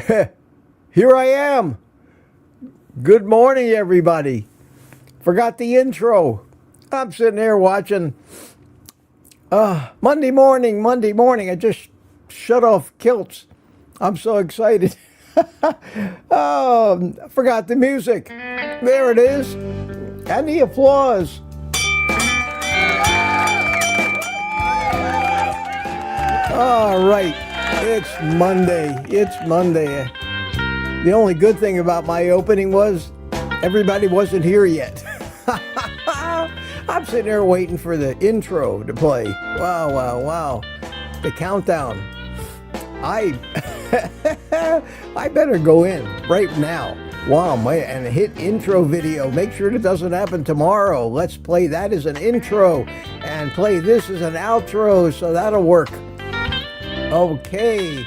Here I am. Good morning, everybody. Forgot the intro. I'm sitting there watching Monday morning. I just shut off Kilts. I'm so excited. Forgot the music. There it is. And the applause. All right. It's Monday. The only good thing about my opening was everybody wasn't here yet. I'm sitting there waiting for the intro to play. Wow. The countdown. I better go in right now. Wow, and hit intro video. Make sure it doesn't happen tomorrow. Let's play that as an intro and play this as an outro, so that'll work. Okay,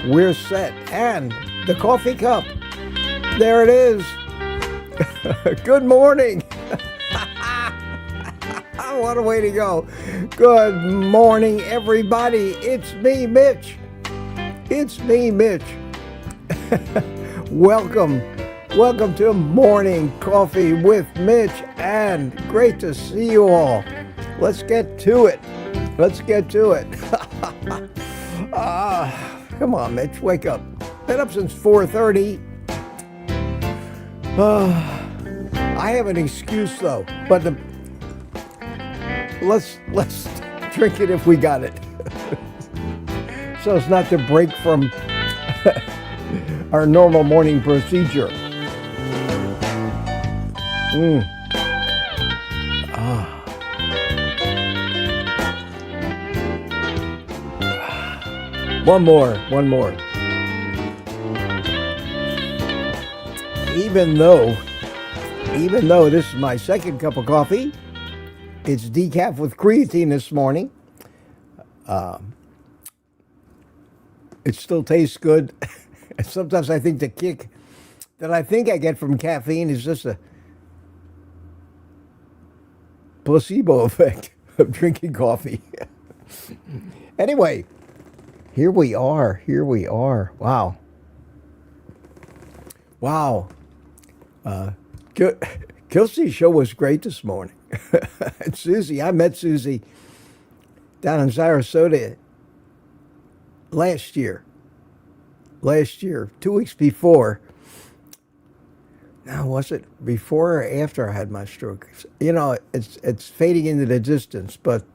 we're set. And the coffee cup. There it is. Good morning. What a way to go. Good morning, everybody. It's me, Mitch. Welcome to Morning Coffee with Mitch, and great to see you all. Let's get to it. Come on, Mitch, wake up. Been up since 4:30. I have an excuse though, but let's drink it if we got it. So as not to break from our normal morning procedure. One more. Even though this is my second cup of coffee, it's decaf with creatine this morning. It still tastes good. Sometimes I think the kick that I get from caffeine is just a placebo effect of drinking coffee. Anyway, here we are. Wow. Kelsey's show was great this morning. And Susie, I met Susie down in Sarasota last year, 2 weeks before. Now, was it before or after I had my stroke? You know, it's fading into the distance, but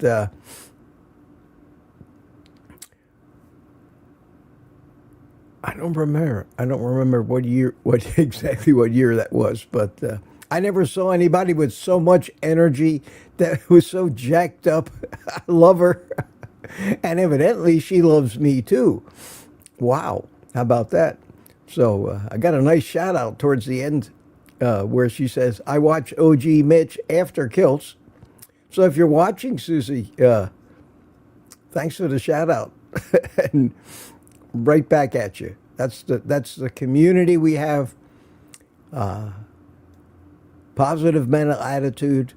I don't remember what year that was, but I never saw anybody with so much energy that was so jacked up. I love her. And evidently she loves me too. Wow. How about that? So I got a nice shout out towards the end where she says, I watch OG Mitch after Kilts. So if you're watching, Susie, thanks for the shout out. And right back at you. That's the community we have. Positive mental attitude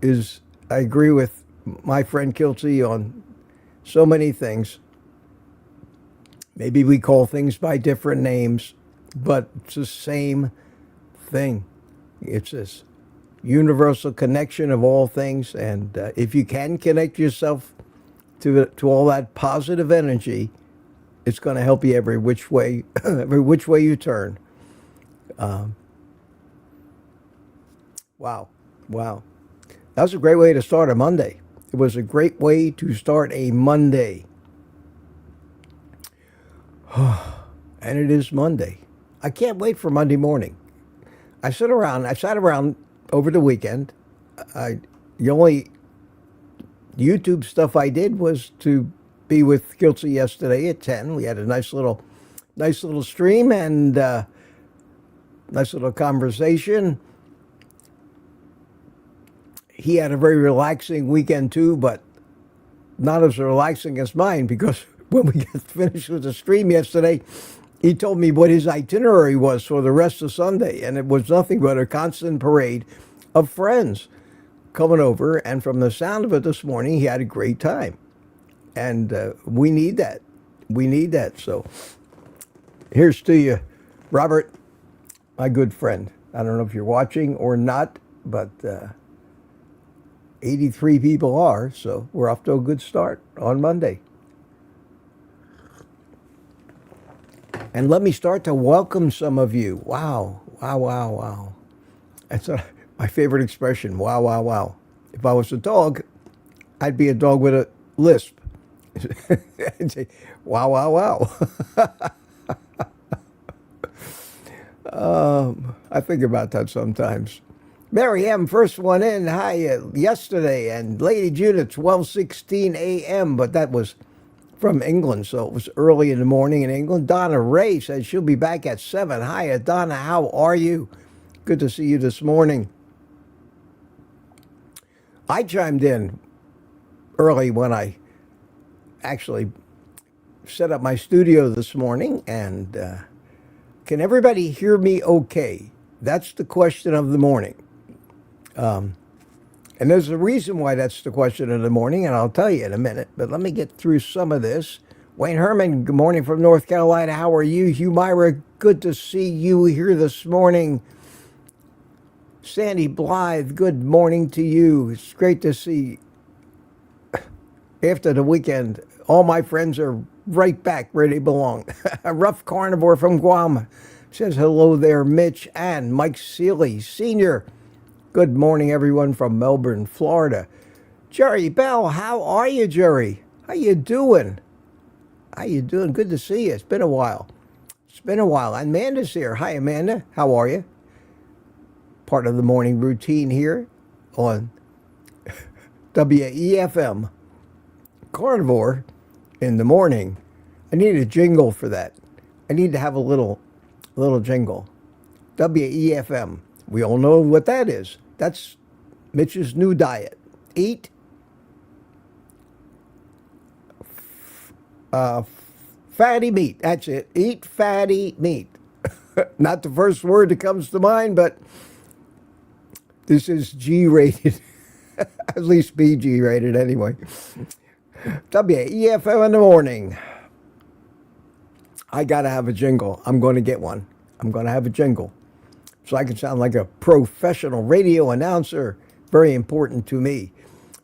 is, I agree with my friend Kiltsy on so many things. Maybe we call things by different names, but it's the same thing. It's this universal connection of all things, and if you can connect yourself to all that positive energy, it's going to help you every which way you turn. Wow. That was a great way to start a Monday. It was a great way to start a Monday. And it is Monday. I can't wait for Monday morning. I sat around over the weekend. The only YouTube stuff I did was to be with Kiltsy yesterday at 10. We had a nice little stream and nice little conversation. He had a very relaxing weekend too, but not as relaxing as mine, because when we got finished with the stream yesterday, he told me what his itinerary was for the rest of Sunday, and it was nothing but a constant parade of friends coming over, and from the sound of it this morning, he had a great time. And we need that. So Here's to you, Robert, my good friend. I don't know if you're watching or not, but 83 people are, so we're off to a good start on Monday. And let me start to welcome some of you. Wow, wow, wow, wow. That's my favorite expression, wow, wow, wow. If I was a dog, I'd be a dog with a lisp. I'd say, wow, wow, wow. I think about that sometimes. Mary M, first one in. Hi, yesterday. And Lady Judith, 12:16 a.m. But that was from England, so it was early in the morning in England. Donna Ray says she'll be back at 7. Hi, Donna. How are you? Good to see you this morning. I chimed in early when I actually set up my studio this morning. And can everybody hear me okay? That's the question of the morning. And there's a reason why that's the question of the morning, and I'll tell you in a minute. But let me get through some of this. Wayne Herman, good morning from North Carolina. How are you? Hugh Myra, good to see you here this morning. Sandy Blythe, good morning to you. It's great to see after the weekend, all my friends are right back where they belong. A rough carnivore from Guam says hello there, Mitch and Mike Seeley, Sr. Good morning, everyone from Melbourne, Florida. Jerry Bell, how are you, Jerry? How you doing? How you doing? Good to see you. It's been a while. It's been a while. Amanda's here. Hi, Amanda. How are you? Part of the morning routine here on WEFM. Carnivore in the morning. I need a jingle for that. I need to have a little jingle. WEFM. We all know what that is. That's Mitch's new diet. Eat fatty meat. That's it. Eat fatty meat. Not the first word that comes to mind, but this is G-rated. At least PG-rated anyway. WEFM in the morning. I got to have a jingle. I'm going to get one. I'm going to have a jingle. So I can sound like a professional radio announcer. Very important to me.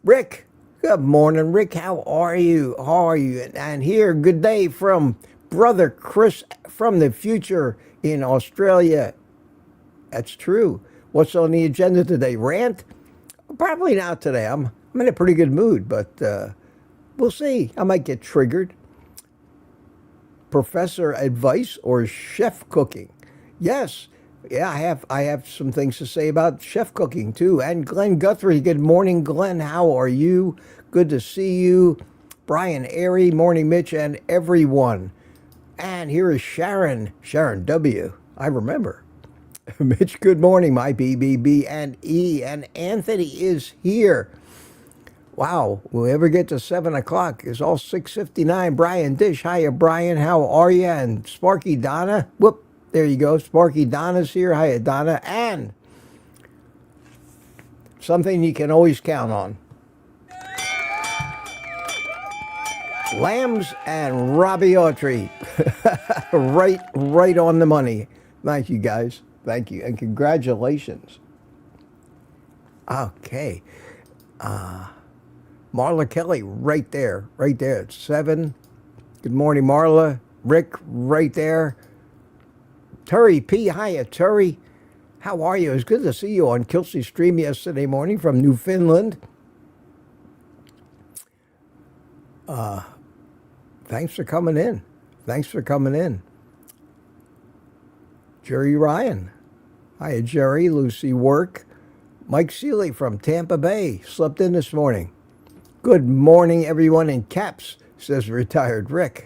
Rick, good morning, Rick. How are you? How are you? And here, good day from brother Chris from the future in Australia. That's true. What's on the agenda today? Rant? Probably not today. I'm in a pretty good mood, but we'll see. I might get triggered. Professor advice or chef cooking? Yes. Yeah, I have some things to say about chef cooking, too. And Glenn Guthrie, good morning, Glenn. How are you? Good to see you. Brian Airy, morning, Mitch, and everyone. And here is Sharon W. I remember. Mitch, good morning, my BBB and E. And Anthony is here. Wow, will we ever get to 7 o'clock? It's all 6:59. Brian Dish, hiya, Brian. How are you? And Sparky Donna. Whoop. There you go. Sparky Donna's here. Hiya, Donna. And something you can always count on. Lambs and Robbie Autry. right on the money. Thank you, guys. Thank you. And congratulations. Okay. Marla Kelly, right there. It's 7. Good morning, Marla. Rick, right there. Terry P. Hiya, Terry. How are you? It's good to see you on Kelsey's stream yesterday morning from Newfoundland. Thanks for coming in. Jerry Ryan. Hiya, Jerry. Lucy Work. Mike Seeley from Tampa Bay. Slept in this morning. Good morning, everyone in caps, says retired Rick.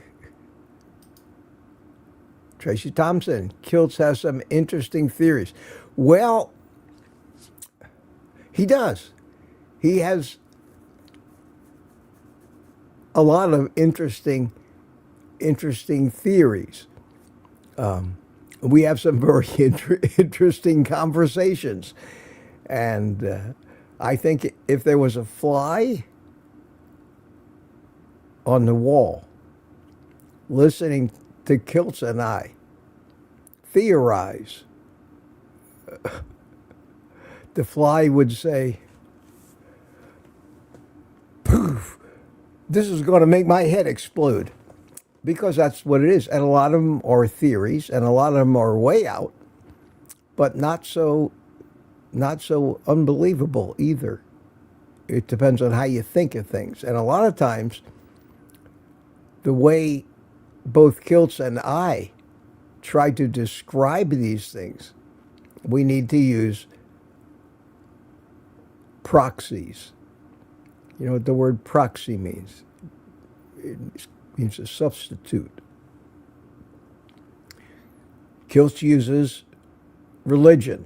Tracy Thompson, Kiltz has some interesting theories. Well, he does. He has a lot of interesting theories. We have some very interesting conversations. And I think if there was a fly on the wall listening to Kiltz and I, theorize. The fly would say, poof, this is going to make my head explode. Because that's what it is. And a lot of them are theories, and a lot of them are way out, but not so unbelievable either. It depends on how you think of things. And a lot of times, the way both Kiltz and I try to describe these things, we need to use proxies. You know what the word proxy means? It means a substitute. Kiltz uses religion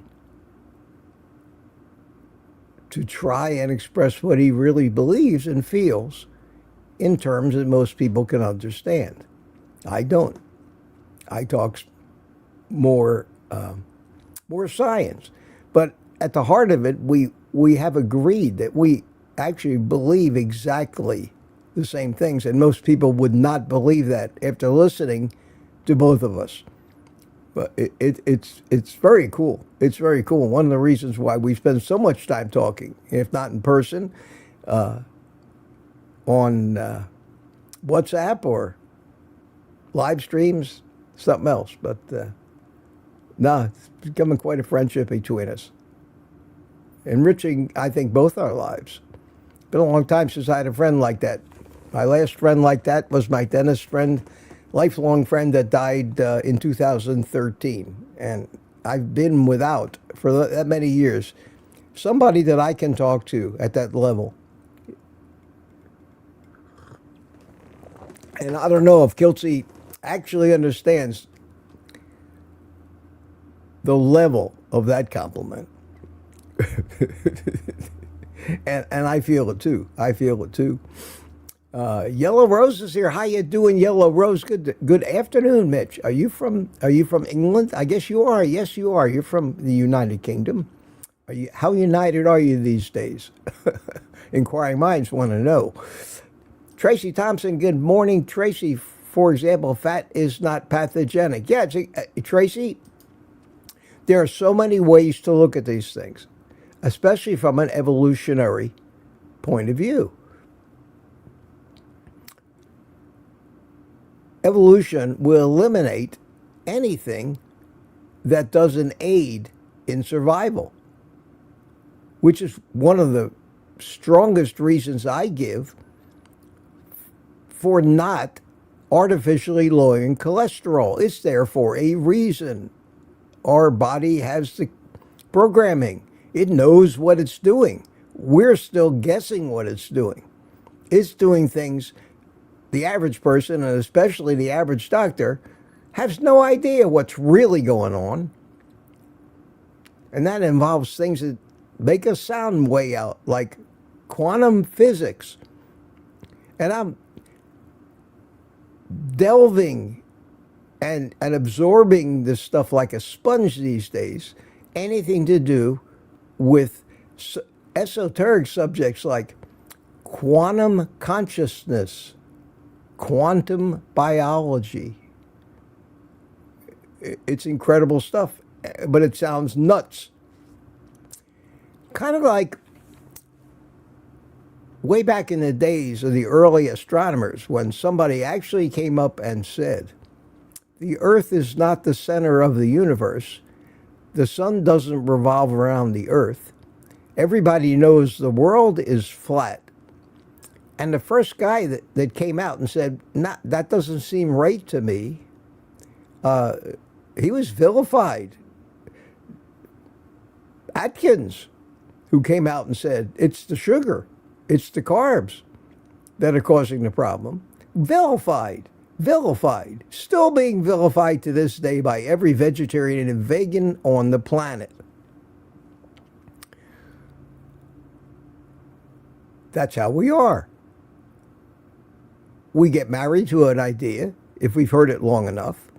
to try and express what he really believes and feels in terms that most people can understand. I don't. I talk more science. But at the heart of it, we have agreed that we actually believe exactly the same things, and most people would not believe that after listening to both of us. But it's very cool. It's very cool. One of the reasons why we spend so much time talking, if not in person, on WhatsApp or live streams, something else. But no, it's becoming quite a friendship between us. Enriching, I think, both our lives. Been a long time since I had a friend like that. My last friend like that was my dentist friend, lifelong friend that died in 2013. And I've been without, for that many years, somebody that I can talk to at that level. And I don't know if Kiltzy actually understands the level of that compliment. and I feel it too. I feel it too. Yellow Rose is here. How you doing, Yellow Rose? Good afternoon, Mitch. Are you from England? I guess you are. Yes, you are. You're from the United Kingdom. How united are you these days? Inquiring minds want to know. Tracy Thompson, good morning. Tracy, for example, fat is not pathogenic. Yeah, Tracy, there are so many ways to look at these things, especially from an evolutionary point of view. Evolution will eliminate anything that doesn't aid in survival, which is one of the strongest reasons I give for not artificially lowering cholesterol. It's there for a reason. Our body has the programming. It knows what it's doing. We're still guessing what it's doing. It's doing things the average person, and especially the average doctor, has no idea what's really going on. And that involves things that make us sound way out, like quantum physics. And I'm delving and absorbing this stuff like a sponge these days. Anything to do with esoteric subjects like quantum consciousness, quantum biology. It's incredible stuff, but it sounds nuts. Kind of like way back in the days of the early astronomers, when somebody actually came up and said, the Earth is not the center of the universe. The sun doesn't revolve around the Earth. Everybody knows the world is flat. And the first guy that came out and said, that doesn't seem right to me, he was vilified. Atkins, who came out and said, it's the sugar, it's the carbs that are causing the problem. Vilified, still being vilified to this day by every vegetarian and vegan on the planet. That's how we are. We get married to an idea, if we've heard it long enough.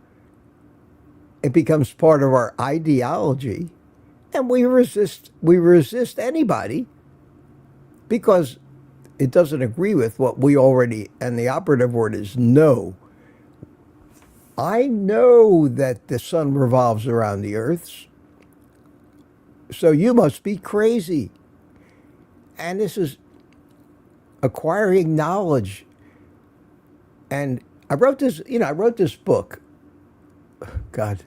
It becomes part of our ideology, and we resist anybody because it doesn't agree with what we already, and the operative word is know. I know that the sun revolves around the earth, so you must be crazy. And this is acquiring knowledge. And I wrote this book. God,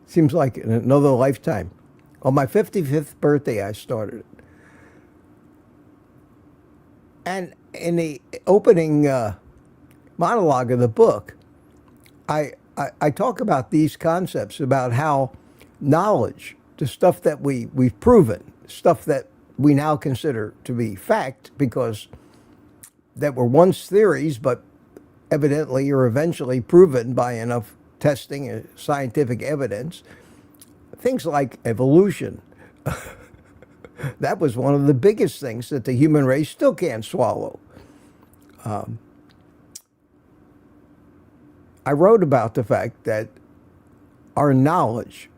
seems like in another lifetime. On my 55th birthday, I started it. And in the opening monologue of the book, I talk about these concepts, about how knowledge, the stuff that we've proven, stuff that we now consider to be fact, because that were once theories, but evidently or eventually proven by enough testing and scientific evidence. Things like evolution. That was one of the biggest things that the human race still can't swallow. I wrote about the fact that our knowledge,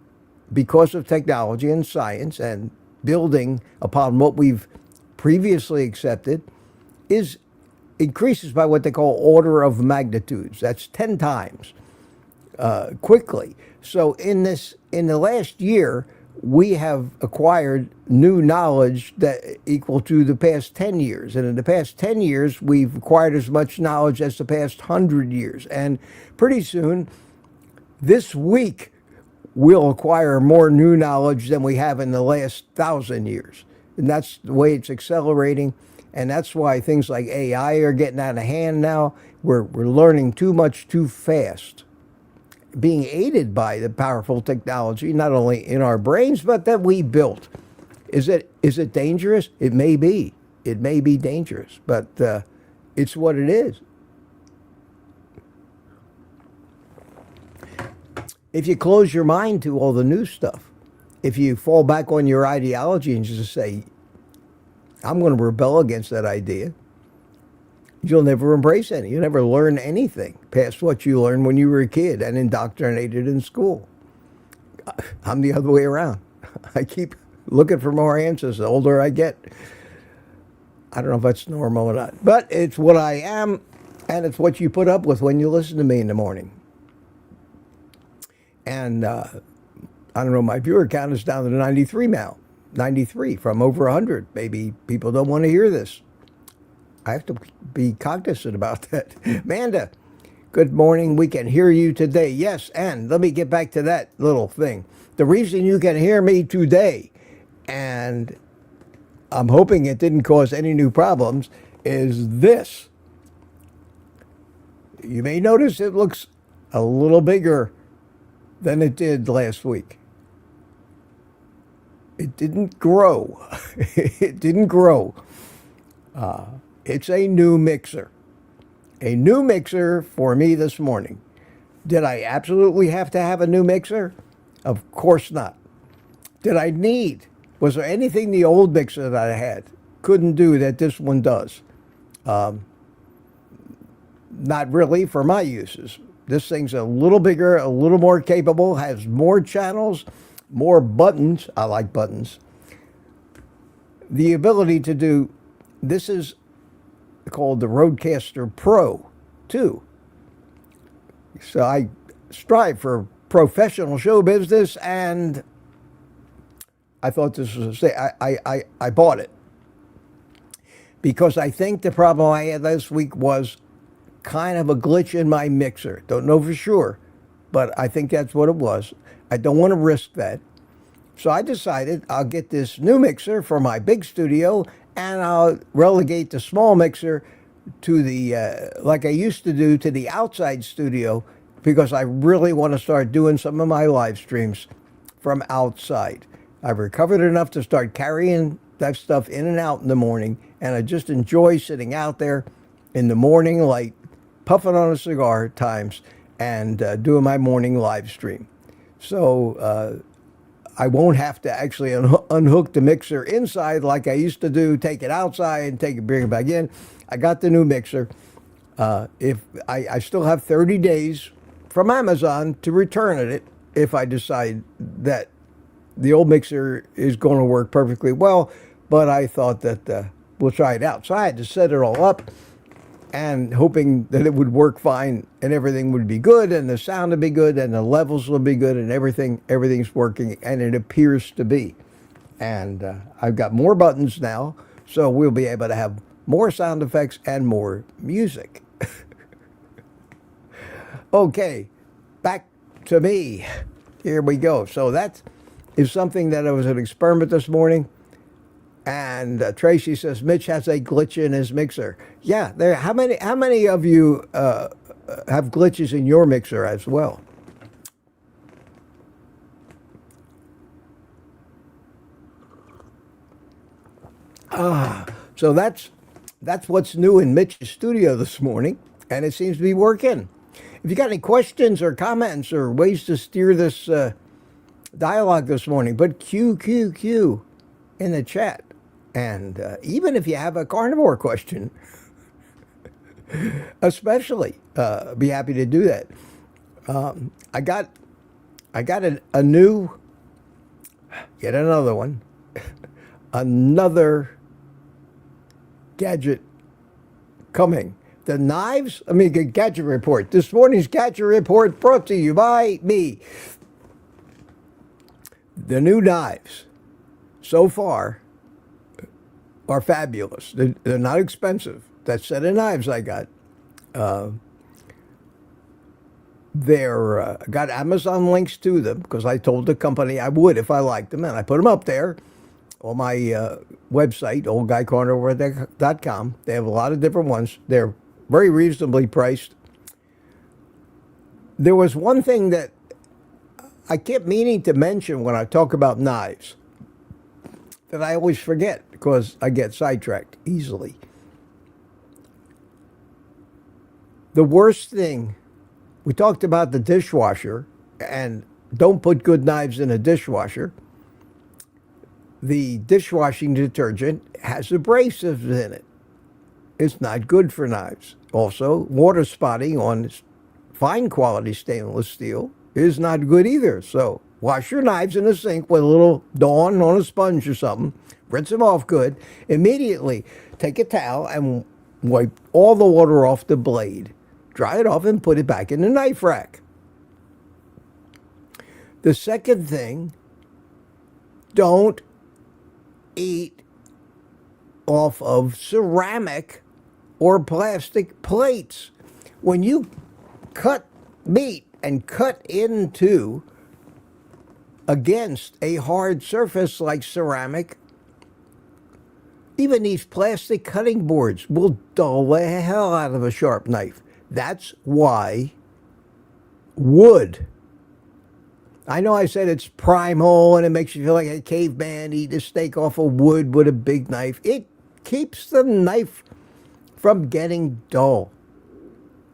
because of technology and science and building upon what we've previously accepted, increases by what they call order of magnitudes. That's 10 times quickly. So in the last year, we have acquired new knowledge that equal to the past 10 years. And in the past 10 years, we've acquired as much knowledge as the past 100 years. And pretty soon, this week, we'll acquire more new knowledge than we have in the last 1,000 years. And that's the way it's accelerating. And that's why things like AI are getting out of hand now. We're learning too much too fast, being aided by the powerful technology, not only in our brains, but that we built. Is it dangerous? It may be. It may be dangerous, but it's what it is. If you close your mind to all the new stuff, if you fall back on your ideology and just say, I'm going to rebel against that idea, you'll never embrace any. You'll never learn anything past what you learned when you were a kid and indoctrinated in school. I'm the other way around. I keep looking for more answers the older I get. I don't know if that's normal or not, but it's what I am, and it's what you put up with when you listen to me in the morning. And I don't know, my viewer count is down to 93 now. 93 from over 100. Maybe people don't want to hear this. I have to be cognizant about that. Amanda, good morning. We can hear you today. Yes, and let me get back to that little thing. The reason you can hear me today, and I'm hoping it didn't cause any new problems, is this. You may notice it looks a little bigger than it did last week. It didn't grow. It didn't grow. It's a new mixer. A new mixer for me this morning. Did I absolutely have to have a new mixer? Of course not. Did I need? Was there anything the old mixer that I had couldn't do that this one does? Not really for my uses. This thing's a little bigger, a little more capable, has more channels, more buttons. I like buttons. The ability to do, this is called the Rodecaster Pro 2. So I strive for professional show business, and I thought this was I bought it because I think the problem I had last week was kind of a glitch in my mixer. Don't know for sure, but I think that's what it was. I don't want to risk that. So I decided I'll get this new mixer for my big studio, and I'll relegate the small mixer to the, like I used to do, to the outside studio, because I really want to start doing some of my live streams from outside. I've recovered enough to start carrying that stuff in and out in the morning, and I just enjoy sitting out there in the morning light, puffing on a cigar at times, and doing my morning live stream. So I won't have to actually unhook the mixer inside like I used to do, take it outside and bring it back in. I got the new mixer. If I still have 30 days from Amazon to return it if I decide that the old mixer is going to work perfectly well, but I thought that we'll try it out. So I had to set it all up, and hoping that it would work fine and everything would be good and the sound would be good and the levels would be good and everything's working, and it appears to be. And I've got more buttons now, so we'll be able to have more sound effects and more music. Okay, back to me. Here we go. So that is something that was an experiment this morning. And Tracy says Mitch has a glitch in his mixer. Yeah, there. How many of you have glitches in your mixer as well? So that's what's new in Mitch's studio this morning, and it seems to be working. If you got any questions or comments or ways to steer this dialogue this morning, put Q in the chat. And even if you have a carnivore question, especially, be happy to do that. I got a new, yet another one, another gadget coming. The knives, let me get gadget report. This morning's gadget report brought to you by me. The new knives, so far, are fabulous. They're not expensive. That set of knives I got, they're got Amazon links to them because I told the company I would if I liked them, and I put them up there on my website, OldGuyCarnivore.com. They have a lot of different ones. They're very reasonably priced. There was one thing that I kept meaning to mention when I talk about knives that I always forget because I get sidetracked easily. The worst thing, we talked about the dishwasher, and don't put good knives in a dishwasher. The dishwashing detergent has abrasives in it. It's not good for knives. Also, water spotting on fine quality stainless steel is not good either. So wash your knives in the sink with a little Dawn on a sponge or something. Rinse them off good. Immediately take a towel and wipe all the water off the blade. Dry it off and put it back in the knife rack. The second thing, don't eat off of ceramic or plastic plates. When you cut meat and cut into against a hard surface like ceramic, even these plastic cutting boards will dull the hell out of a sharp knife. That's why wood. I know I said it's primal and it makes you feel like a caveman eating a steak off of wood with a big knife. It keeps the knife from getting dull.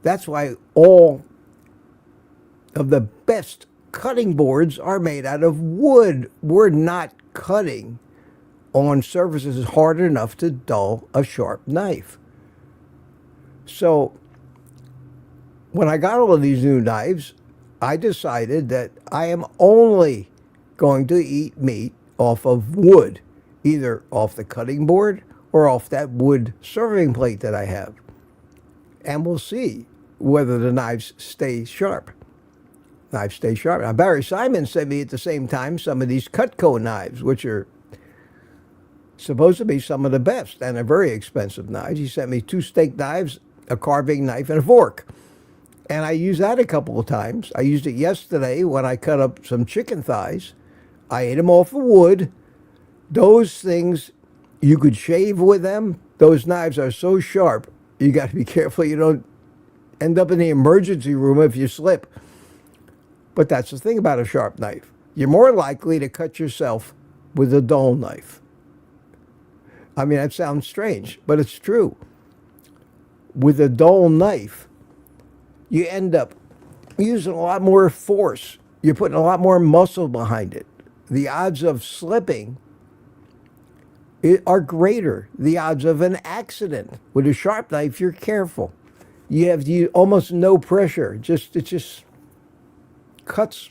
That's why all of the best cutting boards are made out of wood. We're not cutting on surfaces hard enough to dull a sharp knife. So when I got all of these new knives, I decided that I am only going to eat meat off of wood, either off the cutting board or off that wood serving plate that I have. And we'll see whether the knives stay sharp. Knives stay sharp. Now, Barry Simon sent me at the same time some of these Cutco knives, which are supposed to be some of the best and are very expensive knives. He sent me 2 steak knives, a carving knife, and a fork. And I used that a couple of times. I used it yesterday when I cut up some chicken thighs. I ate them off of wood. Those things, you could shave with them. Those knives are so sharp, you got to be careful you don't end up in the emergency room if you slip. But that's the thing about a sharp knife. You're more likely to cut yourself with a dull knife. I mean, that sounds strange, but it's true. With a dull knife, you end up using a lot more force. You're putting a lot more muscle behind it. The odds of slipping are greater. The odds of an accident. With a sharp knife, you're careful. You have almost no pressure. It just cuts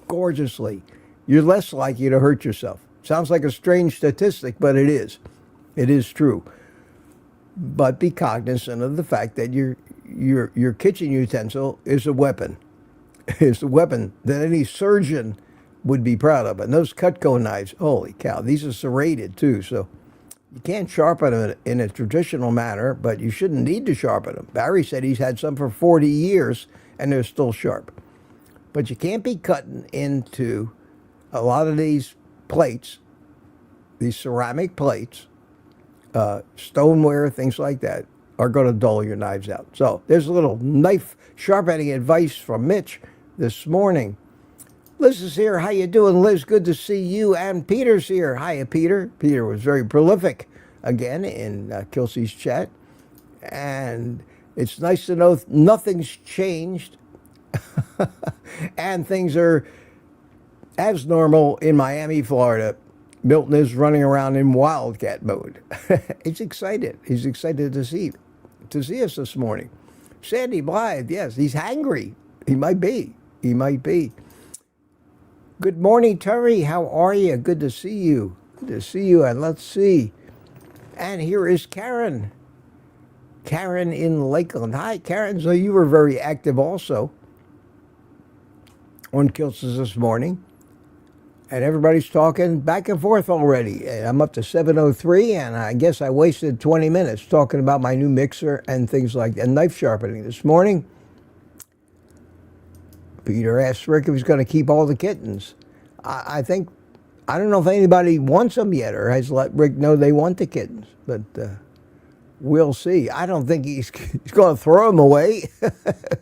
gorgeously. You're less likely to hurt yourself. Sounds like a strange statistic, but it is. It is true. but be cognizant of the fact that your kitchen utensil is a weapon. It's a weapon that any surgeon would be proud of. And those Cutco knives, holy cow, these are serrated too, so you can't sharpen them in a traditional manner, but you shouldn't need to sharpen them. Barry said he's had some for 40 years and they're still sharp. But you can't be cutting into a lot of these plates, these ceramic plates, stoneware, things like that, are going to dull your knives out. So there's a little knife sharpening advice from Mitch this morning. Liz is here. How you doing, Liz? Good to see you. And Peter's here. Hiya, Peter. Peter was very prolific again in Kelsey's chat. And it's nice to know nothing's changed. And things are as normal in Miami, Florida. Milton is running around in wildcat mode. He's excited. He's excited to see us this morning. Sandy Blythe, yes, he's hangry. He might be. He might be. Good morning, Terry. How are you? Good to see you. Good to see you. And let's see. And here is Karen. Karen in Lakeland. Hi, Karen. So you were very active also on Kilts this morning. And everybody's talking back and forth already. I'm up to 7:03, and I guess I wasted 20 minutes talking about my new mixer and things like that, and knife sharpening this morning. Peter asked Rick if he's going to keep all the kittens. I don't know if anybody wants them yet or has let Rick know they want the kittens, but we'll see. I don't think he's going to throw them away.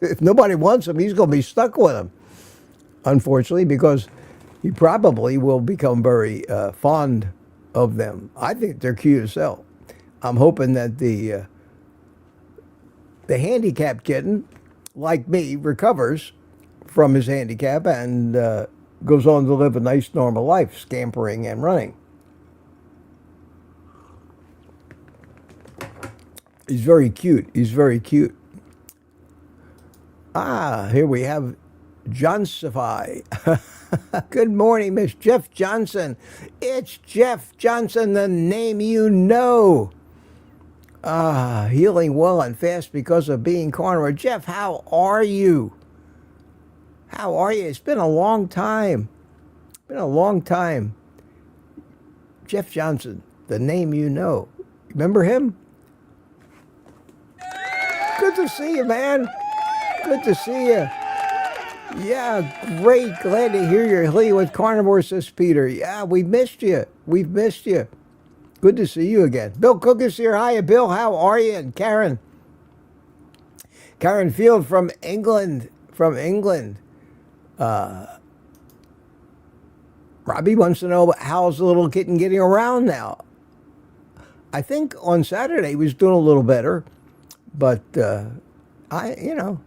If nobody wants them, he's going to be stuck with them, unfortunately, because he probably will become very fond of them. I think they're cute as hell. I'm hoping that the handicapped kitten, like me, recovers from his handicap and goes on to live a nice, normal life, scampering and running. He's very cute. He's very cute. Here we have Johnsify. Good morning, Miss Jeff Johnson. It's Jeff Johnson, the name you know. Healing well and fast because of being carnivore. Jeff, how are you? How are you? It's been a long time. Been a long time. Jeff Johnson, the name you know. Remember him? Good to see you, man. Good to see you. Yeah, great. Glad to hear you're healing with carnivore, says Peter. Yeah, we missed you. We've missed you. Good to see you again. Bill Cook is here. Hiya, Bill. How are you? And Karen. Karen Field from England. From England. Robbie wants to know how's the little kitten getting around now. I think on Saturday he was doing a little better, but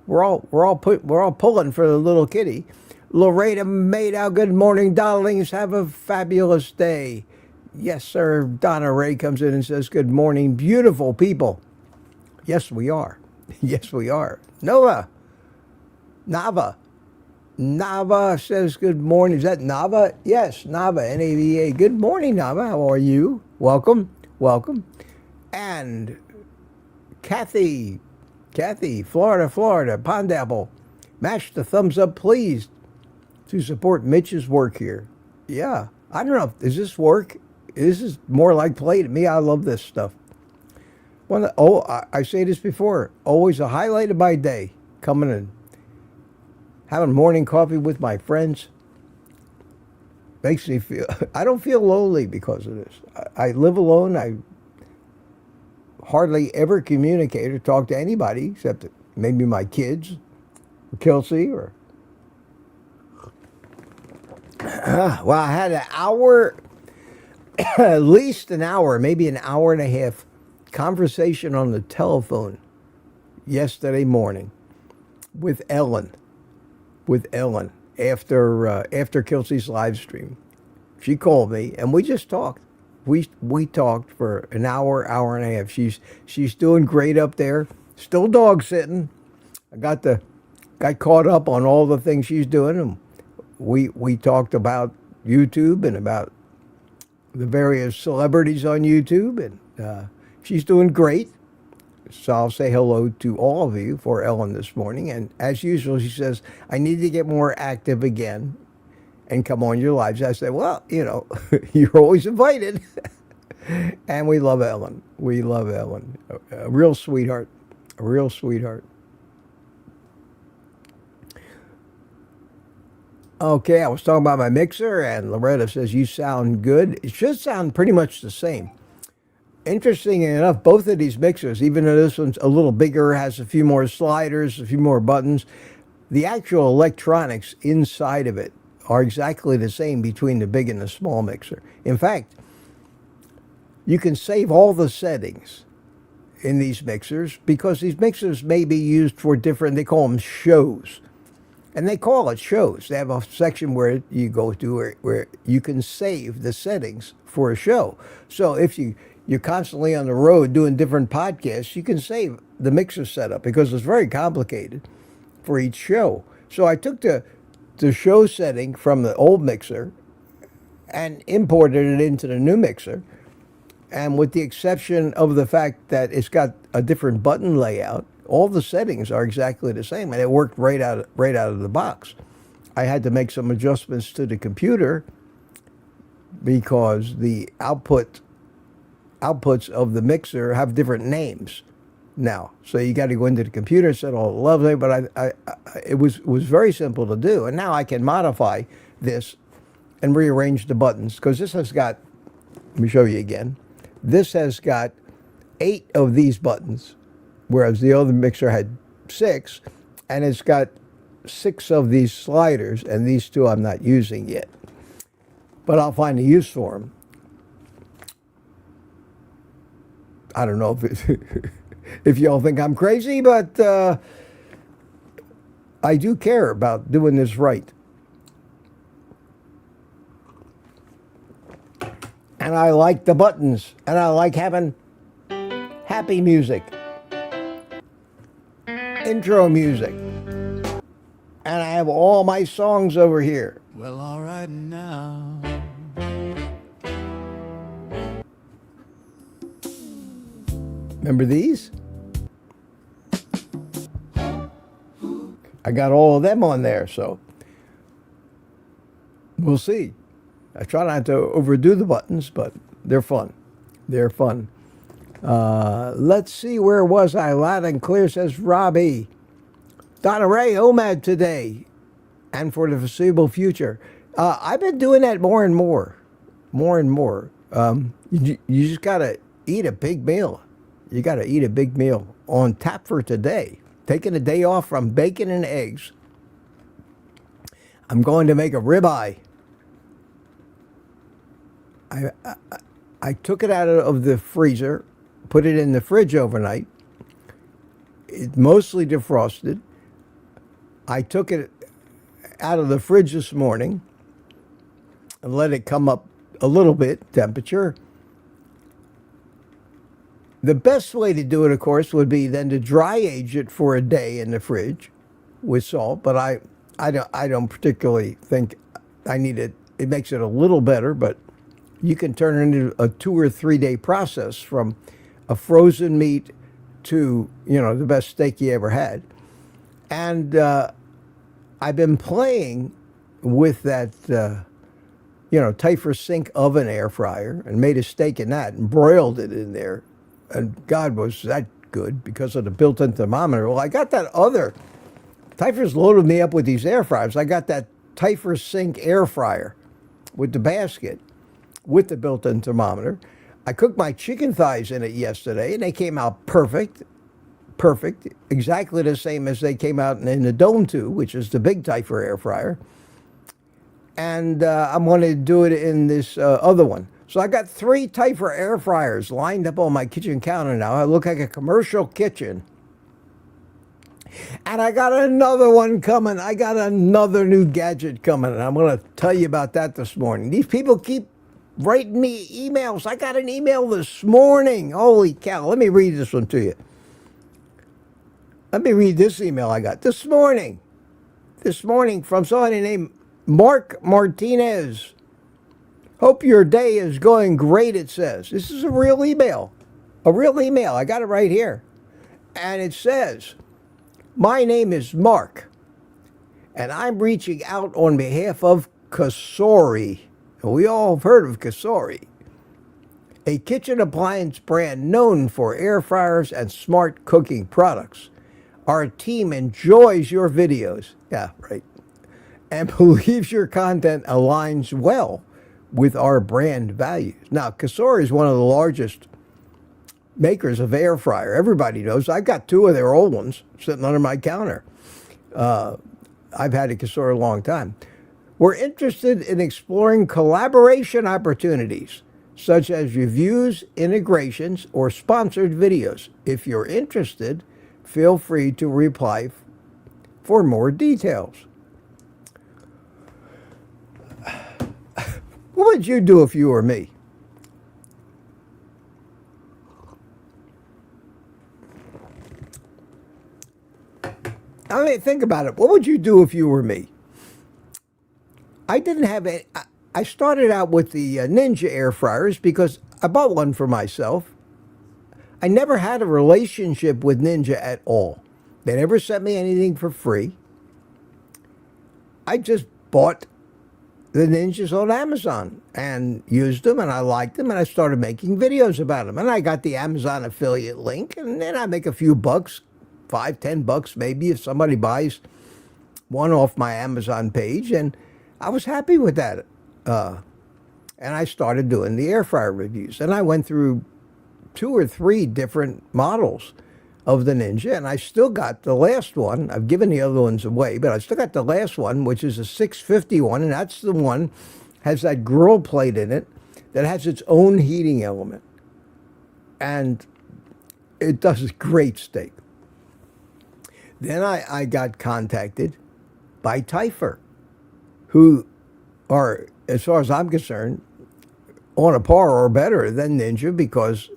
we're all pulling for the little kitty. Loretta Madow, good morning, darlings. Have a fabulous day. Yes, sir. Donna Ray comes in and says, good morning, beautiful people. Yes, we are. Yes, we are. Nava says good morning. Is that Nava? Yes, Nava, N-A-V-A. Good morning, Nava. How are you? Welcome. Welcome. And Kathy, Florida, Pond Apple. Mash the thumbs up, please, to support Mitch's work here. Yeah. I don't know. Does this work? This is more like play to me. I love this stuff. I say this before. Always a highlight of my day. Coming in. Having morning coffee with my friends. Makes me feel... I don't feel lonely because of this. I live alone. I hardly ever communicate or talk to anybody except maybe my kids, or Kelsey, or... Well, I had an hour, at least an hour, maybe an hour and a half conversation on the telephone yesterday morning with Ellen. After Kelsey's live stream. She called me and we just talked. We talked for an hour and a half. She's doing great up there. Still dog sitting. I got caught up on all the things she's doing, and we talked about YouTube and about the various celebrities on YouTube, and she's doing great. So I'll say hello to all of you for Ellen this morning. And as usual, she says, I need to get more active again and come on your lives. I said, well, you're always invited. And we love Ellen. We love Ellen. A real sweetheart. A real sweetheart. Okay, I was talking about my mixer, and Loretta says, you sound good. It should sound pretty much the same. Interesting enough, both of these mixers, even though this one's a little bigger, has a few more sliders, a few more buttons, the actual electronics inside of it are exactly the same between the big and the small mixer. In fact, you can save all the settings in these mixers because these mixers may be used for different, they call them shows. And they call it shows. They have a section where you go to where you can save the settings for a show. So if you're constantly on the road doing different podcasts, you can save the mixer setup because it's very complicated for each show. So I took the show setting from the old mixer and imported it into the new mixer. And with the exception of the fact that it's got a different button layout, all the settings are exactly the same, and it worked right out of the box. I had to make some adjustments to the computer because the outputs of the mixer have different names now. So you got to go into the computer and set all the levels, but it was very simple to do. And now I can modify this and rearrange the buttons because this has got, let me show you again. This has got 8 of these buttons, whereas the other mixer had 6, and it's got 6 of these sliders, and these 2 I'm not using yet. But I'll find a use for them. I don't know if y'all think I'm crazy, but I do care about doing this right. And I like the buttons, and I like having happy music, intro music, and I have all my songs over here. Well, all right now. Remember these? I got all of them on there, so we'll see. I try not to overdo the buttons, but they're fun. They're fun. Let's see, where was I? Loud and clear, says Robbie. Donna Ray, OMAD today and for the foreseeable future. I've been doing that more and more. More and more. You just got to eat a big meal. You got to eat a big meal on tap for today. Taking a day off from bacon and eggs. I'm going to make a ribeye. I took it out of the freezer, put it in the fridge overnight. It mostly defrosted. I took it out of the fridge this morning and let it come up a little bit, temperature. The best way to do it, of course, would be then to dry age it for a day in the fridge with salt, but I don't particularly think I need it. It makes it a little better, but you can turn it into a 2 or 3 day process from a frozen meat to, the best steak you ever had. And I've been playing with that, Typhus Sync oven air fryer and made a steak in that and broiled it in there. And God, was that good because of the built-in thermometer. Well, I got that other. Typhus loaded me up with these air fryers. I got that Typhus Sync air fryer with the basket with the built-in thermometer. I cooked my chicken thighs in it yesterday, and they came out perfect, exactly the same as they came out in the Dome 2, which is the big Typhus air fryer. And I'm going to do it in this other one. So I got 3 Typhus air fryers lined up on my kitchen counter now. I look like a commercial kitchen. And I got another one coming. I got another new gadget coming, and I'm going to tell you about that this morning. These people keep writing me emails. I got an email this morning. Holy cow. Let me read this one to you. Let me read this email I got this morning. This morning from somebody named Mark Martinez. Hope your day is going great, it says. This is a real email. A real email. I got it right here. And it says, "My name is Mark, and I'm reaching out on behalf of COFFEE." We all have heard of COFFEE, a kitchen appliance brand known for air fryers and smart cooking products. Our team enjoys your videos. Yeah, right. And believes your content aligns well with our brand values. Now, COFFEE is one of the largest makers of air fryer. Everybody knows. I've got two of their old ones sitting under my counter. I've had a COFFEE a long time. We're interested in exploring collaboration opportunities, such as reviews, integrations, or sponsored videos. If you're interested, feel free to reply for more details. What would you do if you were me? I mean, think about it. What would you do if you were me? I didn't have any. I started out with the Ninja air fryers because I bought one for myself. I never had a relationship with Ninja at all. They never sent me anything for free. I just bought the Ninjas on Amazon and used them, and I liked them, and I started making videos about them. And I got the Amazon affiliate link, and then I make a few bucks, $5, $10 maybe, if somebody buys one off my Amazon page. And I was happy with that. And I started doing the air fryer reviews. And I went through 2 or 3 different models of the Ninja, and I still got the last one. I've given the other ones away, but I still got the last one, which is a 651, and that's the one has that grill plate in it that has its own heating element. And it does great steak. Then I got contacted by Tyfer, who are, as far as I'm concerned, on a par or better than Ninja, because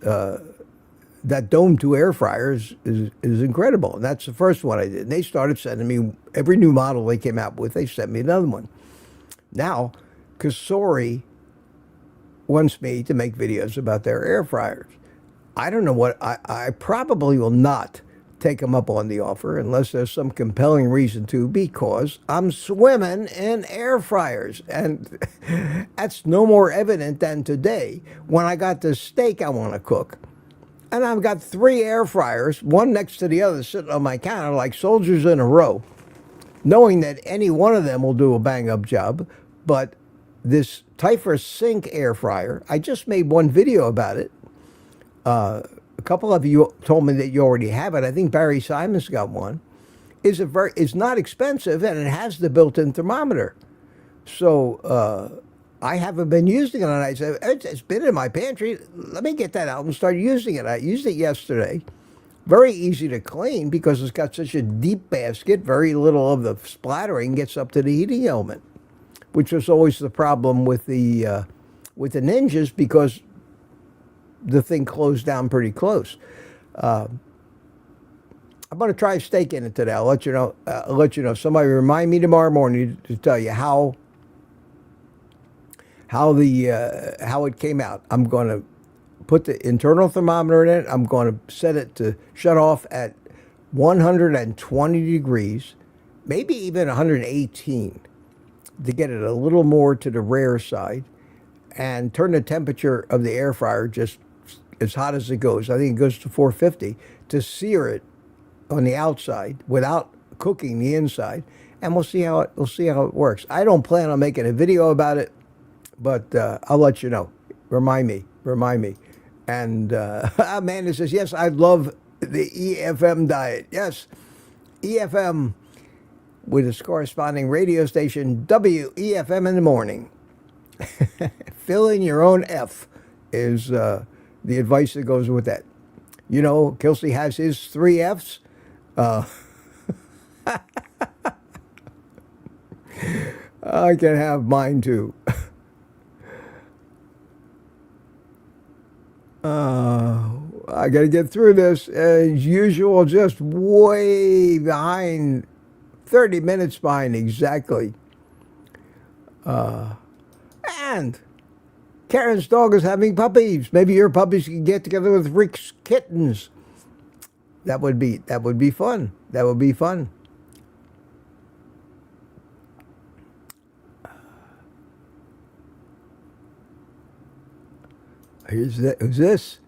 that Dome 2 air fryer is incredible. And that's the first one I did. And they started sending me every new model they came out with. They sent me another one. Now, COFFEE wants me to make videos about their air fryers. I don't know what, I probably will not take them up on the offer unless there's some compelling reason to, because I'm swimming in air fryers. And that's no more evident than today when I got this steak I want to cook. And I've got 3 air fryers, one next to the other, sitting on my counter like soldiers in a row, knowing that any one of them will do a bang-up job. But this Tyfer Sync air fryer, I just made one video about it. A couple of you told me that you already have it. I think Barry Simon's got one. It's not expensive, and it has the built-in thermometer. So I haven't been using it, and I said, it's been in my pantry. Let me get that out and start using it. I used it yesterday. Very easy to clean because it's got such a deep basket. Very little of the splattering gets up to the heating element, which was always the problem with the Ninjas, because the thing closed down pretty close. I'm going to try a steak in it today. I'll let you know. Somebody remind me tomorrow morning to tell you how it came out. I'm going to put the internal thermometer in it. I'm going to set it to shut off at 120 degrees, maybe even 118, to get it a little more to the rare side, and turn the temperature of the air fryer just as hot as it goes. I think it goes to 450, to sear it on the outside without cooking the inside, and we'll see how it works. I don't plan on making a video about it, but I'll let you know. Remind me. And Amanda says, yes, I love the EFM diet. Yes, EFM with its corresponding radio station, WEFM in the morning. Fill in your own F is the advice that goes with that. You know, Kelsey has his 3 Fs. I can have mine too. I got to get through this. As usual, just way behind, 30 minutes behind exactly. And Karen's dog is having puppies. Maybe your puppies can get together with Rick's kittens. That would be fun. That would be fun. Who's this?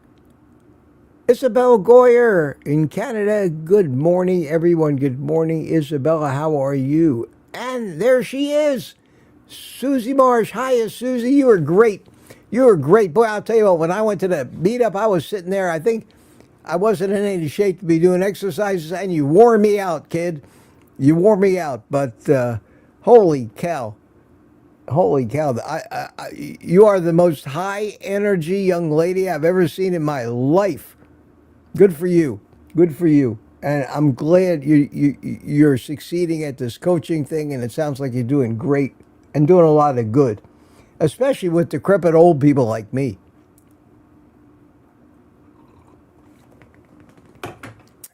Isabel Goyer in Canada. Good morning, everyone. Good morning, Isabella. How are you? And there she is, Susie Marsh. Hiya, Susie. You were great. You were great. Boy, I'll tell you what, when I went to the meetup, I was sitting there. I think I wasn't in any shape to be doing exercises, and you wore me out, kid. You wore me out. But holy cow. Holy cow. You are the most high energy young lady I've ever seen in my life. Good for you. Good for you. And I'm glad you're succeeding at this coaching thing, and it sounds like you're doing great and doing a lot of good, especially with decrepit old people like me.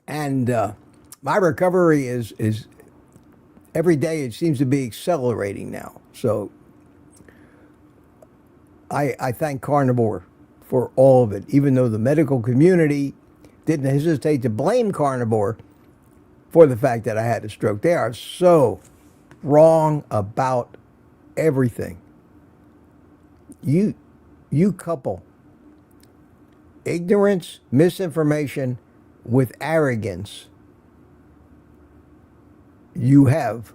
And my recovery is every day it seems to be accelerating now. So I thank Carnivore for all of it, even though the medical community didn't hesitate to blame Carnivore for the fact that I had a stroke. They are so wrong about everything. You couple ignorance, misinformation with arrogance, you have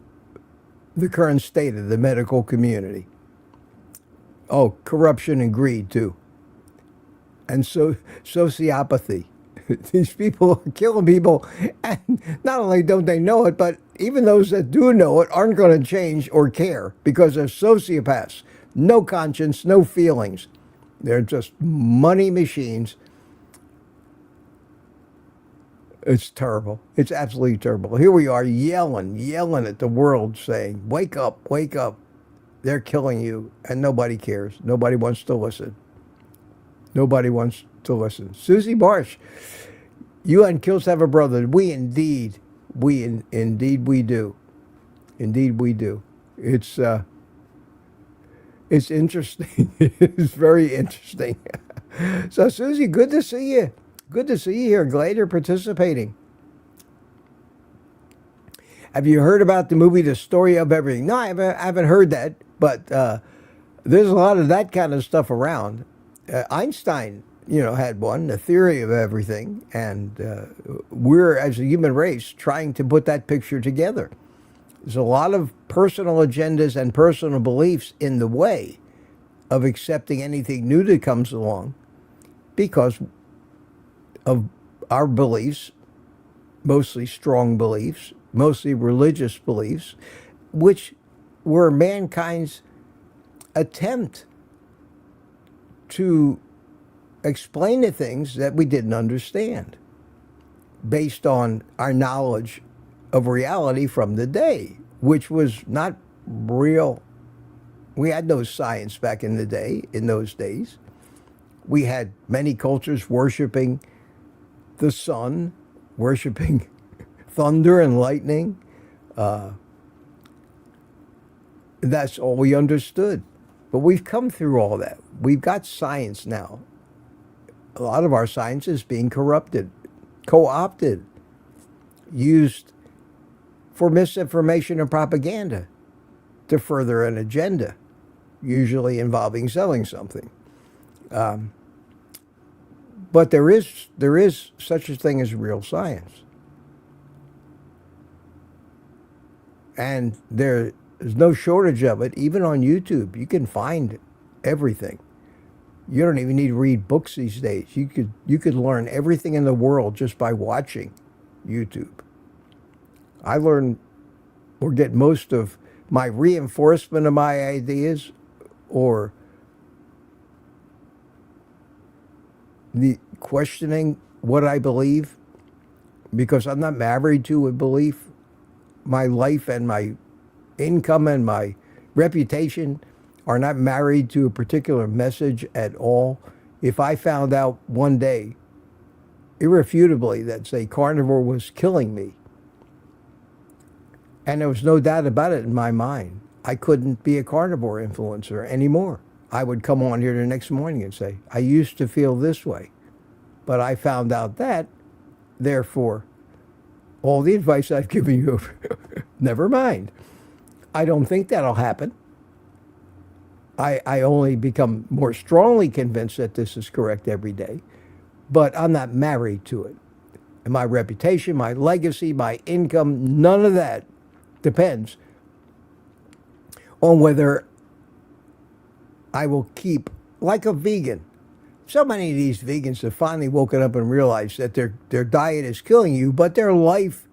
the current state of the medical community. Oh, corruption and greed too. And so sociopathy. These people are killing people, and not only don't they know it, but even those that do know it aren't going to change or care because they're sociopaths. No conscience, no feelings. They're just money machines. It's terrible. It's absolutely terrible. Here we are yelling at the world saying, wake up, wake up. They're killing you, and nobody cares. Nobody wants to listen. Nobody wants to listen. Susie Marsh, you and Kills have a brother. Indeed we do. Indeed we do. It's interesting. It's very interesting. So Susie, good to see you. Good to see you here. Glad you're participating. Have you heard about the movie The Story of Everything? No, I haven't heard that, but there's a lot of that kind of stuff around. Einstein, had one, The Theory of Everything, and we're, as a human race, trying to put that picture together. There's a lot of personal agendas and personal beliefs in the way of accepting anything new that comes along because of our beliefs, mostly strong beliefs, mostly religious beliefs, which were mankind's attempt to explain the things that we didn't understand based on our knowledge of reality from the day, which was not real. We had no science back in the day, in those days. We had many cultures worshiping the sun, worshiping thunder and lightning. That's all we understood. But we've come through all that. We've got science now. A lot of our science is being corrupted, co-opted, used for misinformation and propaganda to further an agenda, usually involving selling something. But there is such a thing as real science. And there is no shortage of it. Even on YouTube, you can find everything. You don't even need to read books these days. You could learn everything in the world just by watching YouTube. I learn or get most of my reinforcement of my ideas or the questioning what I believe, because I'm not married to a belief. My life and my income and my reputation are not married to a particular message at all. If I found out one day, irrefutably, that, say, carnivore was killing me, and there was no doubt about it in my mind, I couldn't be a carnivore influencer anymore. I would come on here the next morning and say, I used to feel this way, but I found out that, therefore, all the advice I've given you, never mind. I don't think that'll happen. I only become more strongly convinced that this is correct every day, but I'm not married to it. And my reputation, my legacy, my income, none of that depends on whether I will keep, like a vegan. So many of these vegans have finally woken up and realized that their diet is killing you, but their life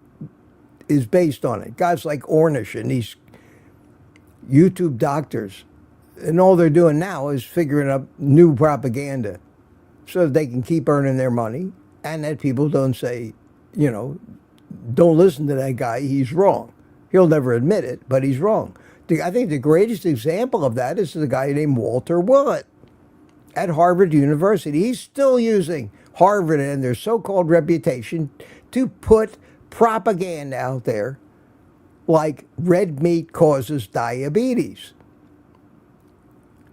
is based on it. Guys like Ornish and these YouTube doctors, and all they're doing now is figuring up new propaganda so that they can keep earning their money, and that people don't say, don't listen to that guy, he's wrong. He'll never admit it, but he's wrong. I think the greatest example of that is the guy named Walter Willett at Harvard University. He's still using Harvard and their so-called reputation to put propaganda out there like red meat causes diabetes,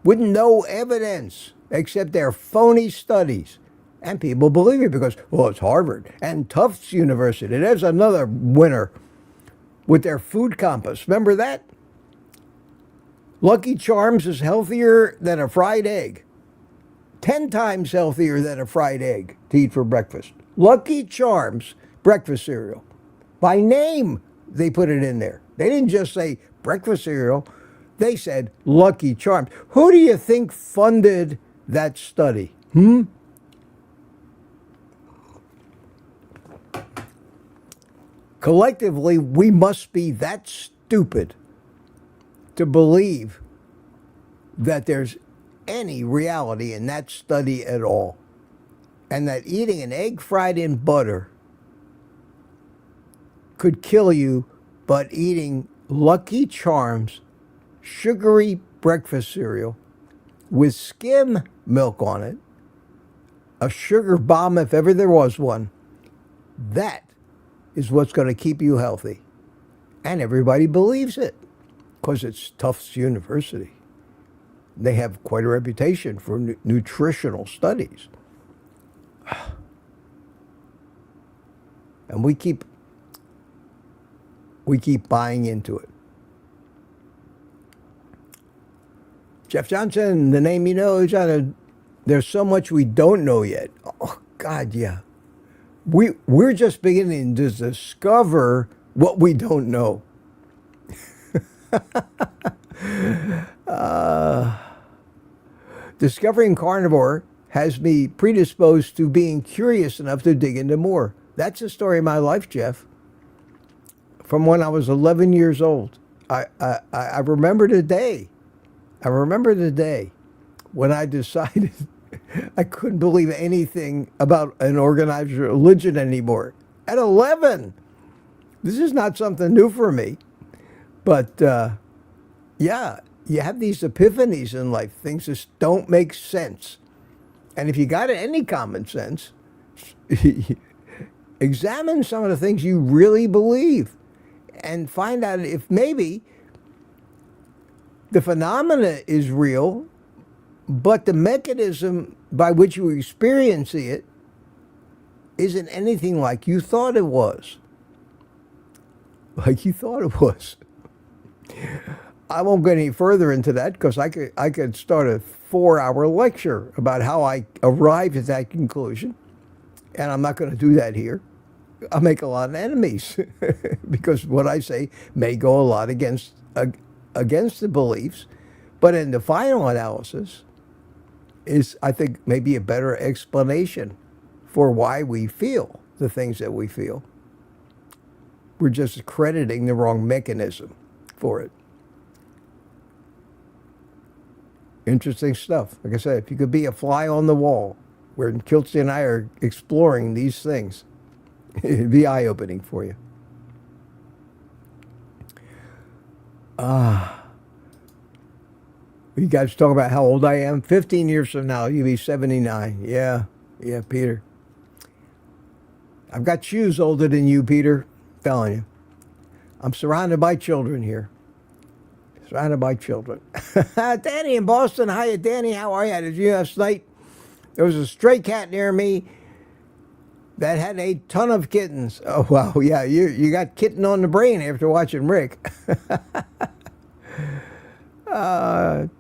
with no evidence except their phony studies. And people believe it because, well, it's Harvard. And Tufts University, there's another winner with their food compass. Remember that? Lucky Charms is healthier than a fried egg. 10 times healthier than a fried egg to eat for breakfast. Lucky Charms breakfast cereal. By name, they put it in there. They didn't just say breakfast cereal. They said Lucky Charms. Who do you think funded that study? Collectively, we must be that stupid to believe that there's any reality in that study at all, and that eating an egg fried in butter could kill you, but eating Lucky Charms sugary breakfast cereal with skim milk on it, a sugar bomb if ever there was one, that is what's going to keep you healthy. And everybody believes it because it's Tufts University. They have quite a reputation for nutritional studies. And we keep buying into it. Jeff Johnson, the name you know, is on a, there's so much we don't know yet. Oh, God, yeah. We're just beginning to discover what we don't know. Discovering carnivore has me predisposed to being curious enough to dig into more. That's the story of my life, Jeff. From when I was 11 years old. I remember the day. I remember the day when I decided I couldn't believe anything about an organized religion anymore. At 11. This is not something new for me. But, yeah, you have these epiphanies in life. Things just don't make sense. And if you got any common sense, examine some of the things you really believe and find out if maybe the phenomena is real, but the mechanism by which you experience it isn't anything like you thought it was. Like you thought it was. I won't get any further into that because I could start a 4-hour lecture about how I arrived at that conclusion. And I'm not going to do that here. I'll make a lot of enemies because what I say may go a lot against the beliefs. But in the final analysis is, I think, maybe a better explanation for why we feel the things that we feel. We're just crediting the wrong mechanism for it. Interesting stuff. Like I said, if you could be a fly on the wall, where Kiltsy and I are exploring these things, it'd be eye-opening for you. You guys talk about how old I am. 15 years from now, you'll be 79. Yeah, Peter. I've got shoes older than you, Peter. I'm telling you. I'm surrounded by children here. Surrounded by children. Danny in Boston. Hiya, Danny. How are you? Did you last night? There was a stray cat near me that had a ton of kittens. Oh, wow. Yeah, you got kitten on the brain after watching Rick. Well,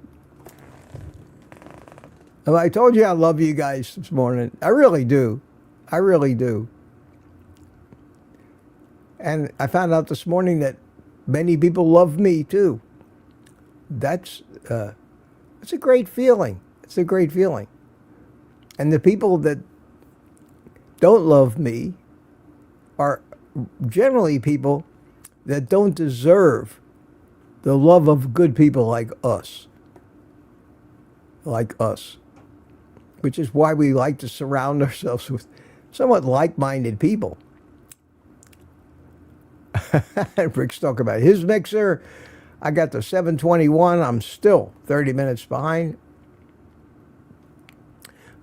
I told you I love you guys this morning. I really do. I really do. And I found out this morning that many people love me too. That's it's a great feeling. It's a great feeling. And the people that don't love me are generally people that don't deserve the love of good people like us. Like us. Which is why we like to surround ourselves with somewhat like-minded people. Rick's talking about his mixer. I got the 721. I'm still 30 minutes behind.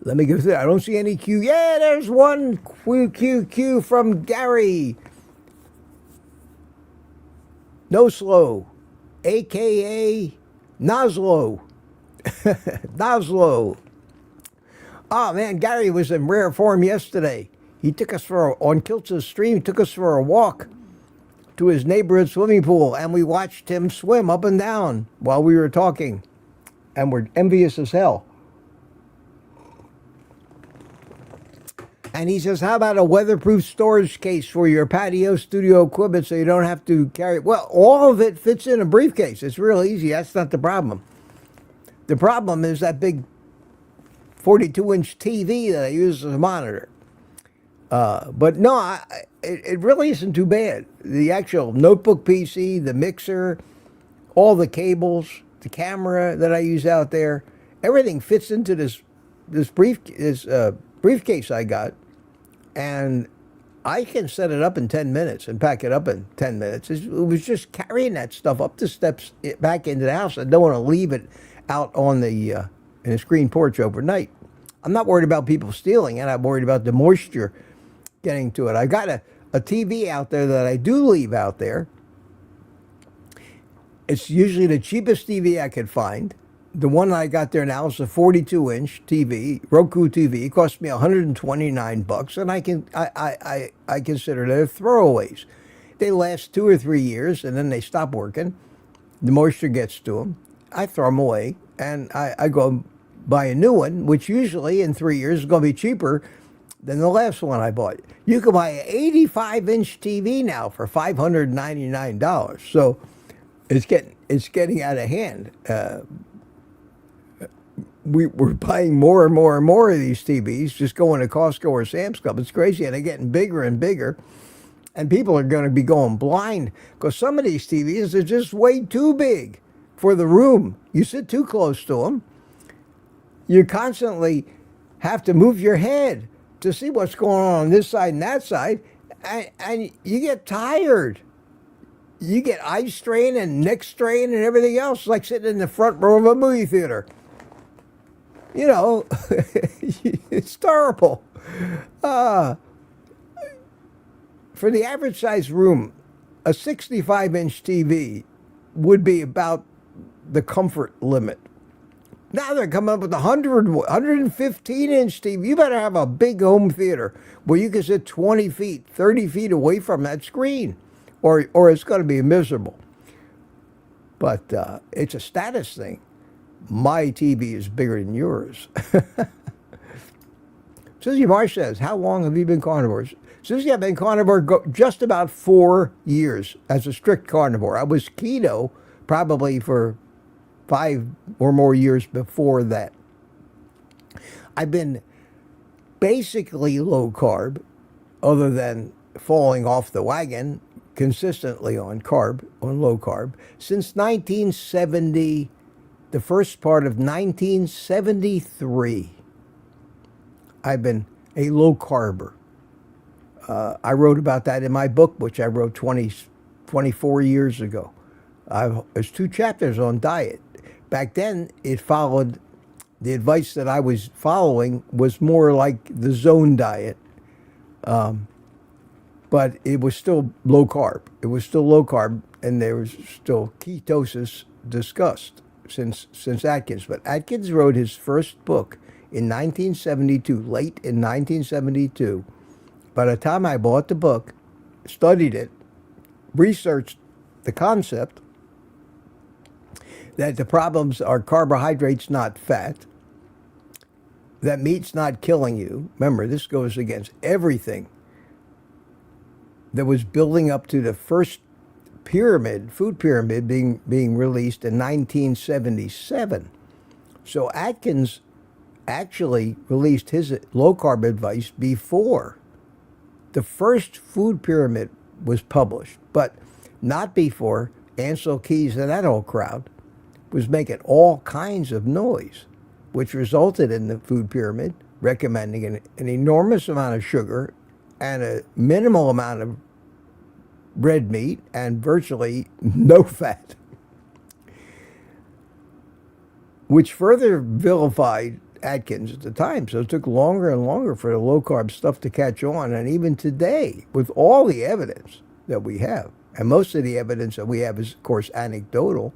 Let me go through. I don't see any Q. Yeah, there's one Q from Gary. No Slow, a.k.a. Noslow. Noslow. Oh, man, Gary was in rare form yesterday. He took us on Kilt's stream, he took us for a walk to his neighborhood swimming pool, and we watched him swim up and down while we were talking, and we're envious as hell. And he says, how about a weatherproof storage case for your patio studio equipment so you don't have to carry it? Well, all of it fits in a briefcase. It's real easy. That's not the problem. The problem is that big 42-inch TV that I use as a monitor. But no, it really isn't too bad. The actual notebook PC, the mixer, all the cables, the camera that I use out there, everything fits into this briefcase I got, and I can set it up in 10 minutes and pack it up in 10 minutes. It was just carrying that stuff up the steps back into the house. I don't want to leave it out on the in the screen porch overnight. I'm not worried about people stealing it. I'm worried about the moisture getting to it. I got a TV out there that I do leave out there. It's usually the cheapest TV I could find. The one I got there now is a 42-inch TV, Roku TV. It cost me $129, and I consider it throwaways. They last 2 or 3 years, and then they stop working. The moisture gets to them. I throw them away, and I go buy a new one, which usually in 3 years is going to be cheaper than the last one I bought. You can buy an 85-inch TV now for $599. So it's getting out of hand. We're buying more and more and more of these TVs, just going to Costco or Sam's Club. It's crazy, and they're getting bigger and bigger. And people are going to be going blind because some of these TVs are just way too big for the room. You sit too close to them. You constantly have to move your head to see what's going on this side and that side, and you get tired. You get eye strain and neck strain and everything else, like sitting in the front row of a movie theater. You know, it's terrible. For the average size room, a 65-inch TV would be about the comfort limit. Now they're coming up with 115-inch TV. You better have a big home theater where you can sit 20 feet, 30 feet away from that screen, or it's going to be miserable. But it's a status thing. My TV is bigger than yours. Susie Marsh says, how long have you been carnivores? Susie, I've been carnivore just about 4 years as a strict carnivore. I was keto probably for 5 or more years before that. I've been basically low carb, other than falling off the wagon consistently on low carb, since 1970, the first part of 1973. I've been a low carber. I wrote about that in my book, which I wrote 24 years ago. There's 2 chapters on diet. Back then, it followed, the advice that I was following was more like the zone diet. But it was still low carb. It was still low carb, and there was still ketosis discussed since Atkins. But Atkins wrote his first book in 1972, late in 1972, by the time I bought the book, studied it, researched the concept that the problems are carbohydrates, not fat, that meat's not killing you. Remember, this goes against everything that was building up to the first pyramid, food pyramid, being released in 1977. So Atkins actually released his low-carb advice before the first food pyramid was published, but not before Ansel Keys and that whole crowd was making all kinds of noise, which resulted in the food pyramid recommending an enormous amount of sugar and a minimal amount of red meat and virtually no fat, which further vilified Atkins at the time. So it took longer and longer for the low-carb stuff to catch on. And even today, with all the evidence that we have, and most of the evidence that we have is, of course, anecdotal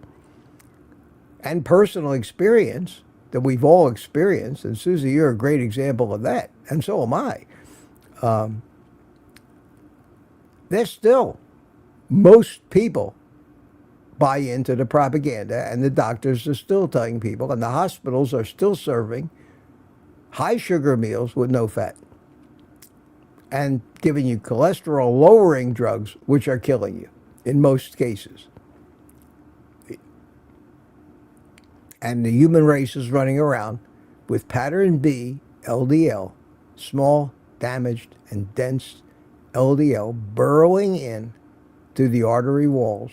and personal experience that we've all experienced. And Susie, you're a great example of that. And so am I. There's still, most people buy into the propaganda, and the doctors are still telling people, and the hospitals are still serving high sugar meals with no fat and giving you cholesterol lowering drugs, which are killing you in most cases. And the human race is running around with pattern B, LDL, small, damaged, and dense LDL burrowing in to the artery walls,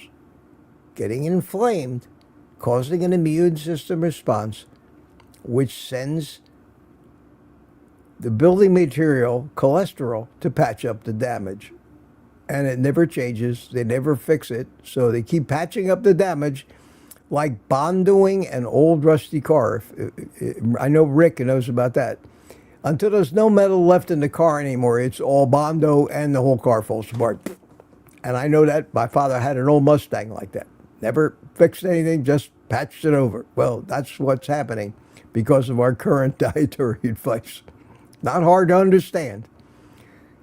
getting inflamed, causing an immune system response, which sends the building material, cholesterol, to patch up the damage. And it never changes. They never fix it. So they keep patching up the damage like bondoing an old rusty car. I know Rick knows about that. Until there's no metal left in the car anymore, it's all Bondo and the whole car falls apart. And I know that. My father had an old Mustang like that. Never fixed anything, just patched it over. Well, that's what's happening because of our current dietary advice. Not hard to understand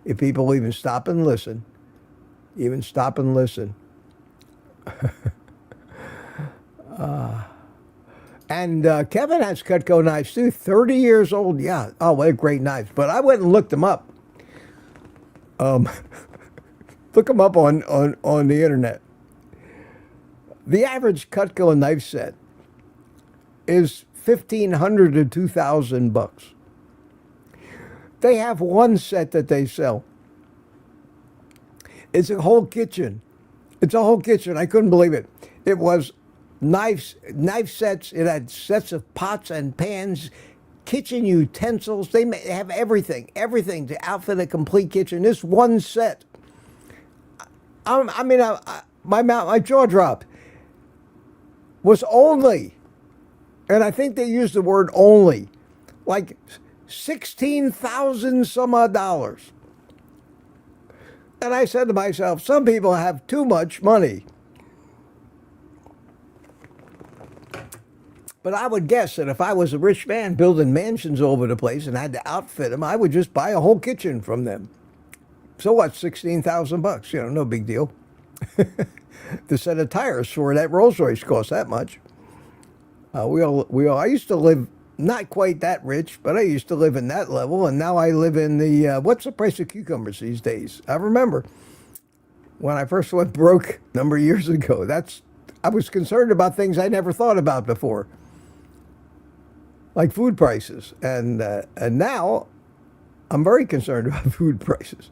if people even stop and listen. Even stop and listen. And Kevin has Cutco knives too, 30 years old. Yeah. Oh, what great knives. But I went and looked them up. Look them up on the internet. The average Cutco knife set is $1,500 to $2,000. They have one set that they sell. It's a whole kitchen. It's a whole kitchen. I couldn't believe it. It was knife sets. It had sets of pots and pans, kitchen utensils. They have everything to outfit a complete kitchen. This one set. My jaw dropped. Was only, and I think they used the word only, like 16,000 some odd dollars. And I said to myself, some people have too much money. But I would guess that if I was a rich man building mansions all over the place and had to outfit them, I would just buy a whole kitchen from them. So what, $16,000? You know, no big deal. The set of tires for that Rolls Royce cost that much. I used to live not quite that rich, but I used to live in that level, and now I live in the, what's the price of cucumbers these days? I remember when I first went broke a number of years ago. I was concerned about things I never thought about before, like food prices, and now I'm very concerned about food prices.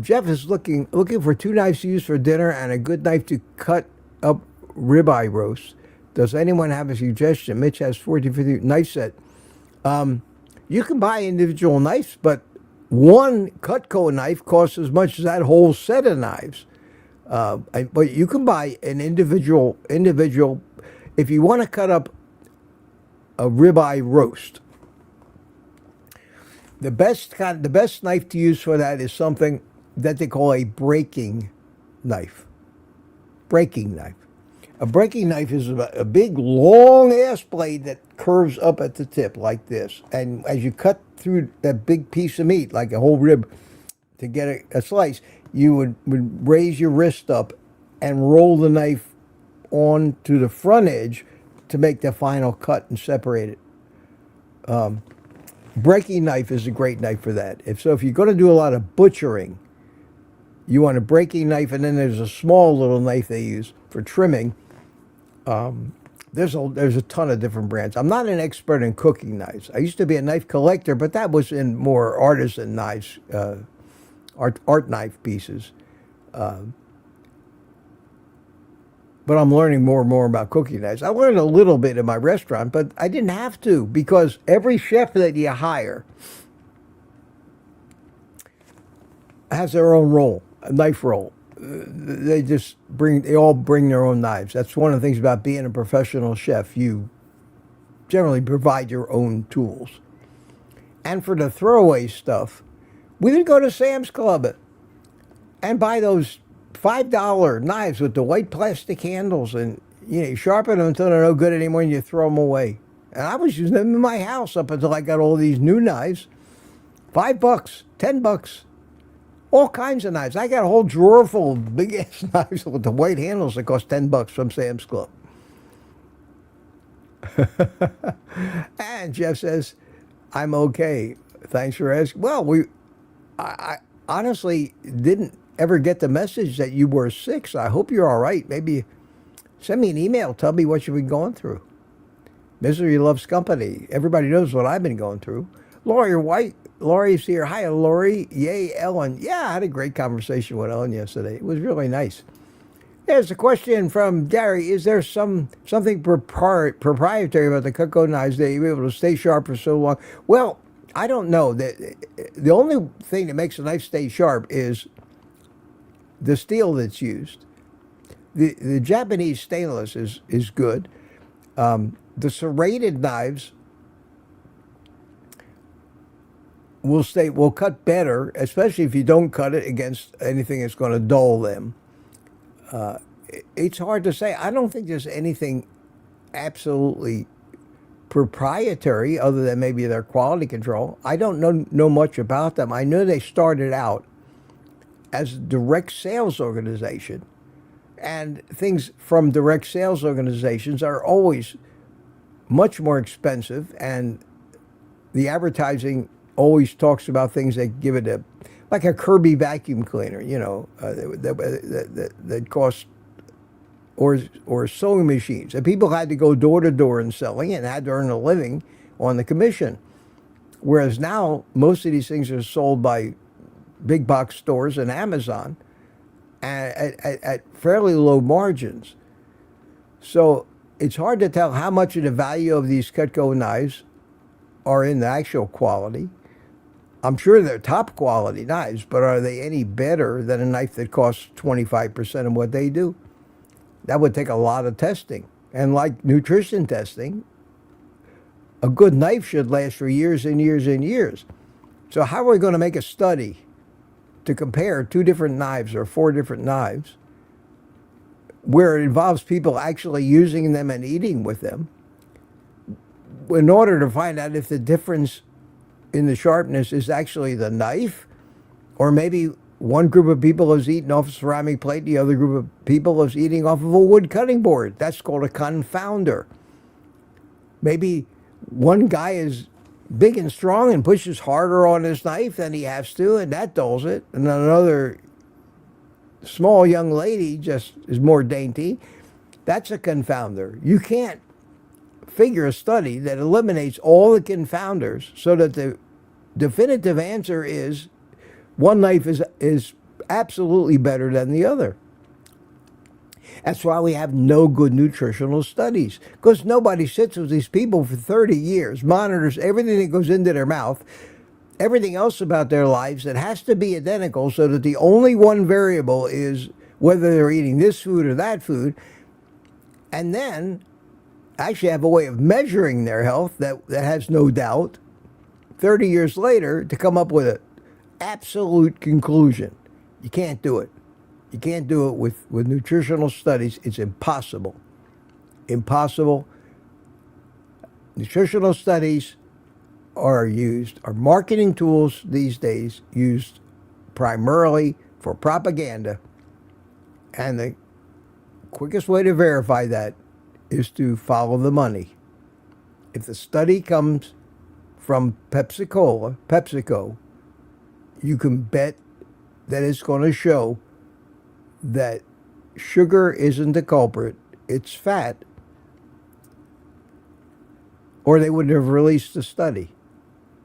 Jeff is looking for two knives to use for dinner and a good knife to cut up ribeye roast. Does anyone have a suggestion? Mitch has 40-50 knife set. You can buy individual knives, but one Cutco knife costs as much as that whole set of knives. But you can buy an individual. If you want to cut up a ribeye roast, the best knife to use for that is something that they call a breaking knife. Breaking knife. A breaking knife is a big, long ass blade that curves up at the tip like this. And as you cut through that big piece of meat, like a whole rib, to get a slice, you would raise your wrist up and roll the knife onto the front edge to make the final cut and separate it. Breaking knife is a great knife for that. If you're going to do a lot of butchering, you want a breaking knife, and then there's a small little knife they use for trimming. There's a ton of different brands. I'm not an expert in cooking knives. I used to be a knife collector, but that was in more artisan knives, art knife pieces. But I'm learning more and more about cooking knives. I learned a little bit in my restaurant, but I didn't have to, because every chef that you hire has their own roll, a knife roll. They all bring their own knives. That's one of the things about being a professional chef. You generally provide your own tools. And for the throwaway stuff, we would go to Sam's Club and buy those $5 knives with the white plastic handles, and you sharpen them until they're no good anymore and you throw them away. And I was using them in my house up until I got all these new knives. $5, $10, all kinds of knives. I got a whole drawer full of big ass knives with the white handles that cost $10 from Sam's Club. And Jeff says, I'm okay. Thanks for asking. Well, I honestly didn't ever get the message that you were sick, so I hope you're all right. Maybe send me an email. Tell me what you've been going through. Misery loves company. Everybody knows what I've been going through. Lori's here. Hi, Lori. Yay, Ellen. Yeah, I had a great conversation with Ellen yesterday. It was really nice. There's a question from Gary. Is there something proprietary about the Cutco knives that you're able to stay sharp for so long? Well, I don't know. The only thing that makes a knife stay sharp is the steel that's used. The Japanese stainless is good. The serrated knives will cut better, especially if you don't cut it against anything that's going to dull them. It's hard to say. I don't think there's anything absolutely proprietary other than maybe their quality control. I don't know much about them. I know they started out as a direct sales organization, and things from direct sales organizations are always much more expensive, and the advertising always talks about things that give it like a Kirby vacuum cleaner, that costs, or sewing machines. And people had to go door to door and selling and had to earn a living on the commission. Whereas now, most of these things are sold by big box stores and Amazon at fairly low margins. So it's hard to tell how much of the value of these Cutco knives are in the actual quality. I'm sure they're top quality knives, but are they any better than a knife that costs 25% of what they do? That would take a lot of testing. And like nutrition testing, a good knife should last for years and years and years. So how are we going to make a study to compare 2 different knives or 4 different knives where it involves people actually using them and eating with them in order to find out if the difference in the sharpness is actually the knife, or maybe one group of people is eating off a ceramic plate, the other group of people is eating off of a wood cutting board. That's called a confounder. Maybe one guy is big and strong and pushes harder on his knife than he has to, and that dulls it. And another small young lady just is more dainty. That's a confounder. You can't figure a study that eliminates all the confounders so that the definitive answer is one knife is absolutely better than the other. That's why we have no good nutritional studies, because nobody sits with these people for 30 years, monitors everything that goes into their mouth, everything else about their lives that has to be identical, so that the only one variable is whether they're eating this food or that food, and then actually have a way of measuring their health that has no doubt 30 years later to come up with an absolute conclusion. You can't do it. You can't do it with nutritional studies. It's impossible. Impossible. Nutritional studies are marketing tools these days used primarily for propaganda. And the quickest way to verify that is to follow the money. If the study comes from PepsiCo, you can bet that it's going to show that sugar isn't the culprit, it's fat, or they wouldn't have released the study.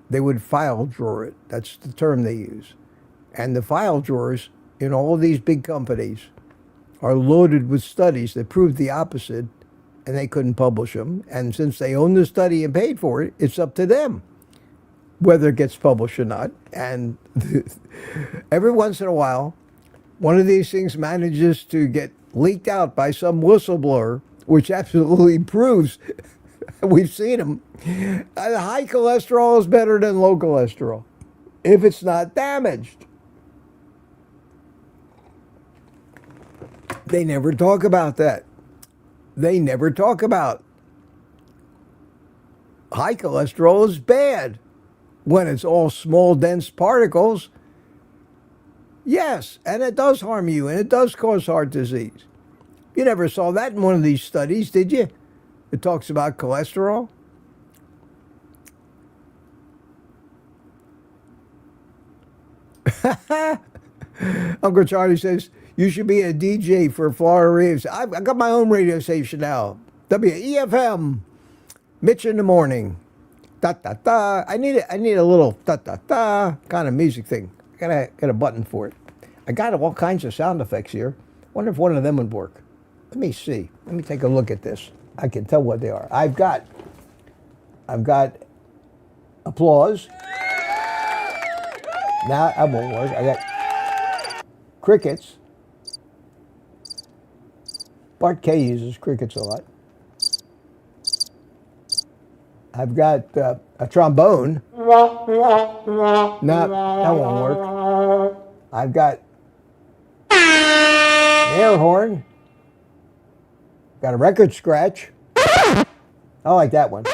They would file drawer it. That's the term they use. And the file drawers in all of these big companies are loaded with studies that prove the opposite, and they couldn't publish them. And since they own the study and paid for it, it's up to them whether it gets published or not. And every once in a while, one of these things manages to get leaked out by some whistleblower, which absolutely proves, we've seen them, high cholesterol is better than low cholesterol if it's not damaged. They never talk about that. They never talk about high cholesterol is bad when it's all small, dense particles. Yes, and it does harm you, and it does cause heart disease. You never saw that in one of these studies, did you? It talks about cholesterol. Uncle Charlie says, you should be a DJ for Florida Reeves. I got my own radio station now. WEFM, Mitch in the morning. Da da da. I need a little da da da kind of music thing. I gotta get a button for it. I got all kinds of sound effects here. Wonder if one of them would work. Let me see. Let me take a look at this. I can tell what they are. I've got applause. Now that won't work. I got crickets. Bart K uses crickets a lot. I've got a trombone. No, that won't work. I've got an air horn. Got a record scratch. I like that one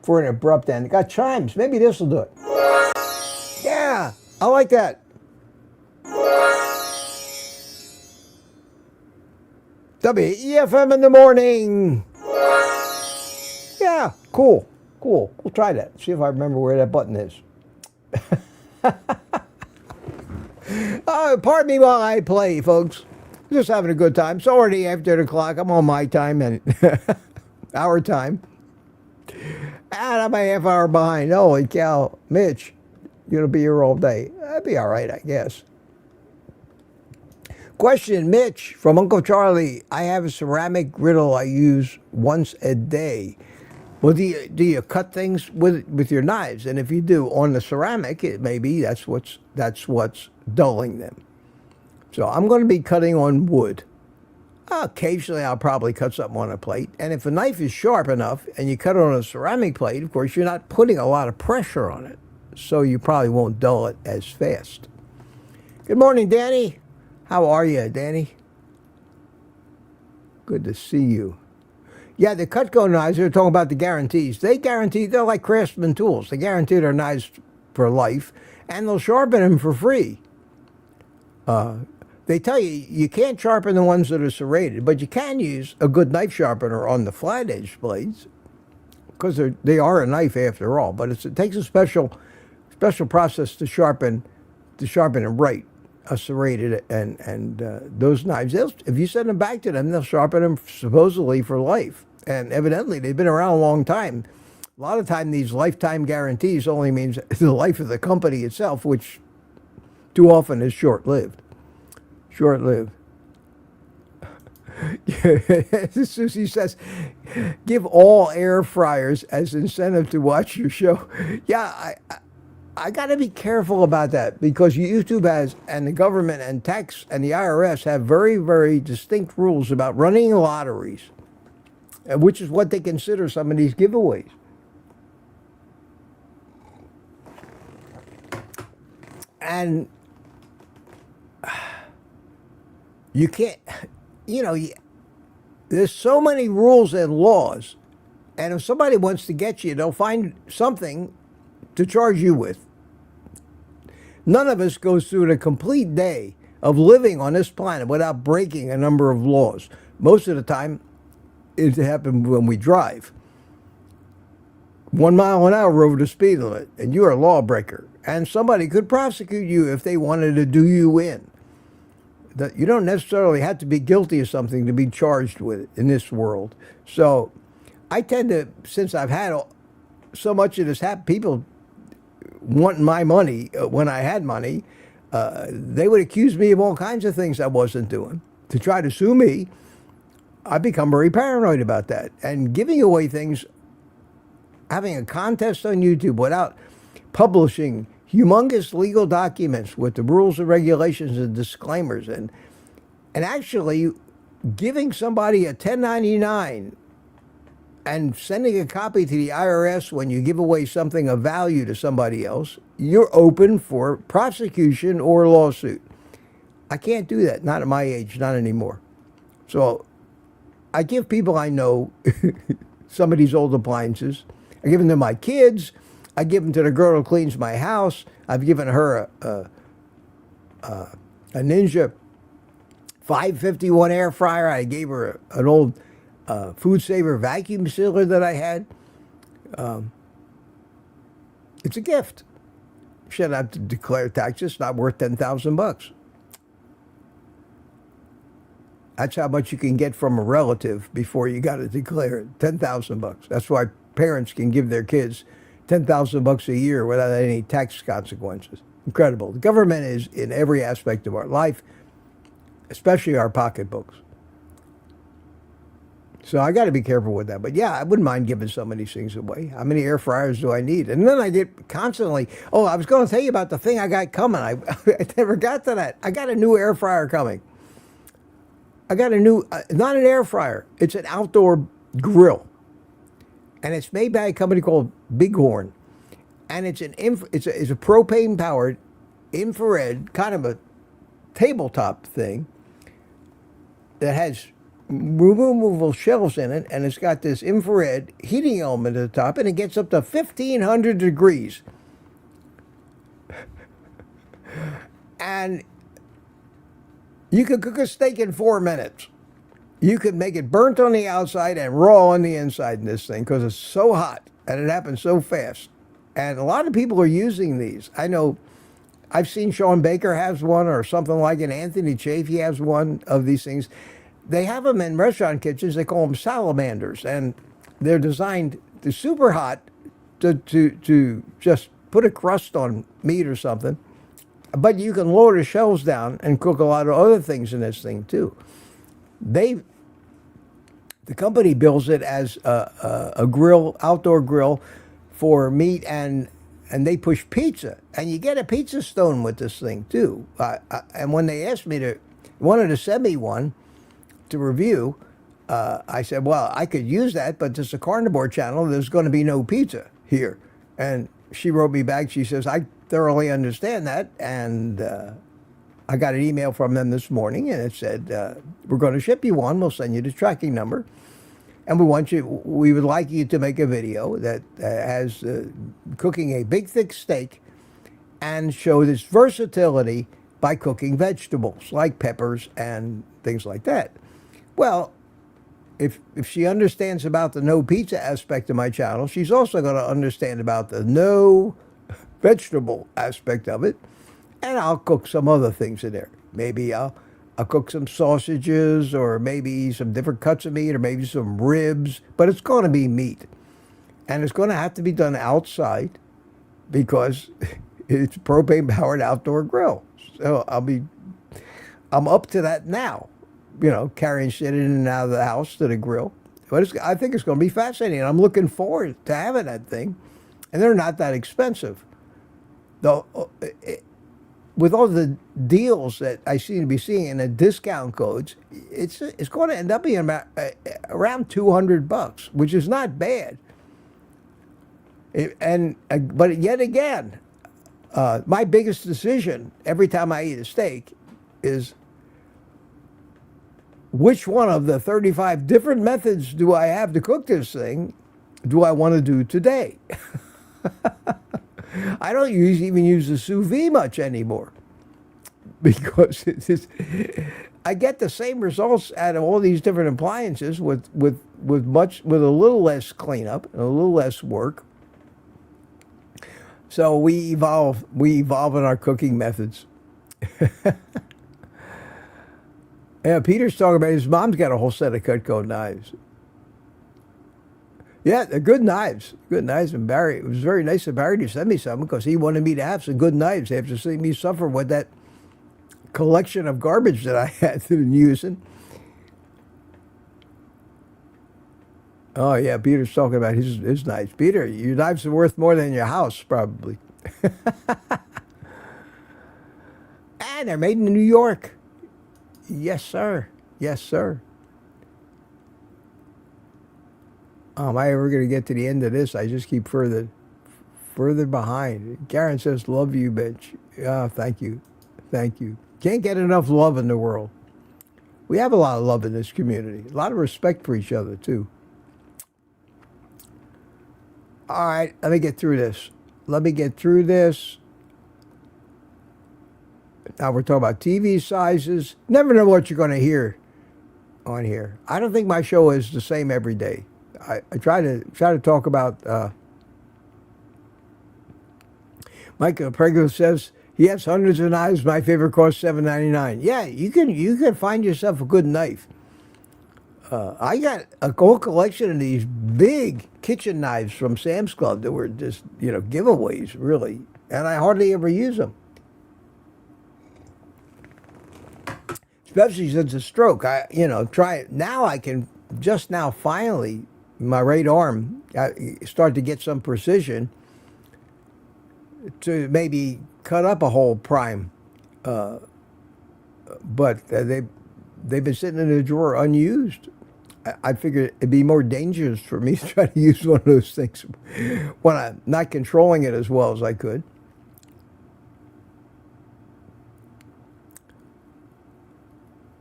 for an abrupt end. Got chimes. Maybe this will do it. Yeah, I like that. WEFM in the morning. Yeah, cool. We'll try that. See if I remember where that button is. Pardon me while I play, folks. Just having a good time. It's already after the clock. I'm on my time and our time. And I'm a half hour behind. Holy cow. Mitch, you're going to be here all day. That'd be all right, I guess. Question, Mitch, from Uncle Charlie. I have a ceramic griddle I use once a day. Well, do you cut things with your knives? And if you do on the ceramic, it maybe that's what's dulling them. So I'm going to be cutting on wood. Occasionally, I'll probably cut something on a plate. And if a knife is sharp enough and you cut it on a ceramic plate, of course, you're not putting a lot of pressure on it. So you probably won't dull it as fast. Good morning, Danny. How are you, Danny? Good to see you. Yeah, the Cutco knives, they're talking about the guarantees. They're like Craftsman tools. They guarantee their knives for life, and they'll sharpen them for free. They tell you you can't sharpen the ones that are serrated, but you can use a good knife sharpener on the flat edge blades because they are a knife after all. But it takes a special process to sharpen them right. Serrated and those knives, if you send them back to them, they'll sharpen them supposedly for life. And evidently, they've been around a long time. A lot of time, these lifetime guarantees only means the life of the company itself, which too often is short-lived. Susie says, give all air fryers as incentive to watch your show. Yeah, I got to be careful about that because YouTube has, and the government and tax and the IRS have very, very distinct rules about running lotteries, which is what they consider some of these giveaways. And you can't, There's so many rules and laws, and if somebody wants to get you, they'll find something to charge you with. None of us goes through the complete day of living on this planet without breaking a number of laws. Most of the time, it happens when we drive. 1 mile an hour over the speed limit, and you're a lawbreaker. And somebody could prosecute you if they wanted to do you in. You don't necessarily have to be guilty of something to be charged with it in this world. So I tend to, since I've had so much of this happen, people wanting my money when I had money, they would accuse me of all kinds of things I wasn't doing to try to sue me. I become very paranoid about that. And giving away things, having a contest on YouTube without publishing humongous legal documents with the rules and regulations and disclaimers, and actually giving somebody a 1099 and sending a copy to the IRS when you give away something of value to somebody else, you're open for prosecution or lawsuit. I can't do that, not at my age, not anymore. So I give people I know some of these old appliances. I give them to my kids. I give them to the girl who cleans my house. I've given her a Ninja 551 air fryer. I gave her an old Food Saver vacuum sealer that I had. It's a gift. Shouldn't have to declare taxes. Not worth $10,000. That's how much you can get from a relative before you got to declare it. $10,000. That's why parents can give their kids $10,000 a year without any tax consequences. Incredible. The government is in every aspect of our life, especially our pocketbooks. So I got to be careful with that. But yeah, I wouldn't mind giving some of these things away. How many air fryers do I need? And then I get constantly, oh, I was going to tell you about the thing I got coming. I never got to that. I got a new air fryer coming. I got a new, not an air fryer. It's an outdoor grill. And it's made by a company called Bighorn. And it's a propane-powered infrared, kind of a tabletop thing that has removable shelves in it, and it's got this infrared heating element at the top, and it gets up to 1,500 degrees. And you could cook a steak in 4 minutes. You could make it burnt on the outside and raw on the inside in this thing because it's so hot and it happens so fast. And a lot of people are using these. I know I've seen Sean Baker has one or something like it. Anthony Chafee has one of these things. They have them in restaurant kitchens. They call them salamanders. And they're designed to super hot to just put a crust on meat or something. But you can lower the shelves down and cook a lot of other things in this thing too. The company builds it as a grill, outdoor grill for meat, and they push pizza. And you get a pizza stone with this thing too. And when they asked me wanted to send me one to review, I said, well, I could use that, but this is a carnivore channel. There's going to be no pizza here. And she wrote me back. She says, I thoroughly understand that. And I got an email from them this morning, and it said, we're going to ship you one. We'll send you the tracking number. And we would like you to make a video that has cooking a big, thick steak and show this versatility by cooking vegetables like peppers and things like that. Well, if she understands about the no pizza aspect of my channel, she's also going to understand about the no vegetable aspect of it. And I'll cook some other things in there. Maybe I'll cook some sausages, or maybe some different cuts of meat, or maybe some ribs. But it's going to be meat. And it's going to have to be done outside because it's a propane-powered outdoor grill. So I'm up to that now. Carrying shit in and out of the house to the grill. But I think it's going to be fascinating. I'm looking forward to having that thing. And they're not that expensive. Though, with all the deals that I seem to be seeing in the discount codes, it's going to end up being about, around $200, which is not bad. But yet again, my biggest decision every time I eat a steak is, which one of the 35 different methods do I have to cook this thing do I want to do today? I don't even use the sous vide much anymore because I get the same results out of all these different appliances with a little less cleanup and a little less work. So we evolve in our cooking methods. Yeah, Peter's talking about his mom's got a whole set of Cutco knives. Yeah, they're good knives. Good knives. And Barry, it was very nice of Barry to send me some because he wanted me to have some good knives after seeing me suffer with that collection of garbage that I had been using. Oh, yeah, Peter's talking about his knives. Peter, your knives are worth more than your house, probably. And they're made in New York. Yes, sir. Yes, sir. Am I ever going to get to the end of this? I just keep further behind. Karen says, love you, bitch. Oh, thank you. Thank you. Can't get enough love in the world. We have a lot of love in this community. A lot of respect for each other, too. All right, let me get through this. Now we're talking about TV sizes. Never know what you're going to hear on here. I don't think my show is the same every day. I try to talk about. Michael Prego says he has hundreds of knives. My favorite costs $7.99. Yeah, you can find yourself a good knife. I got a whole collection of these big kitchen knives from Sam's Club that were just giveaways, really, and I hardly ever use them. Especially since a stroke, try it now. I can just now finally. My right arm, I start to get some precision to maybe cut up a whole prime. But they've been sitting in a drawer unused. I figured it'd be more dangerous for me to try to use one of those things when I'm not controlling it as well as I could.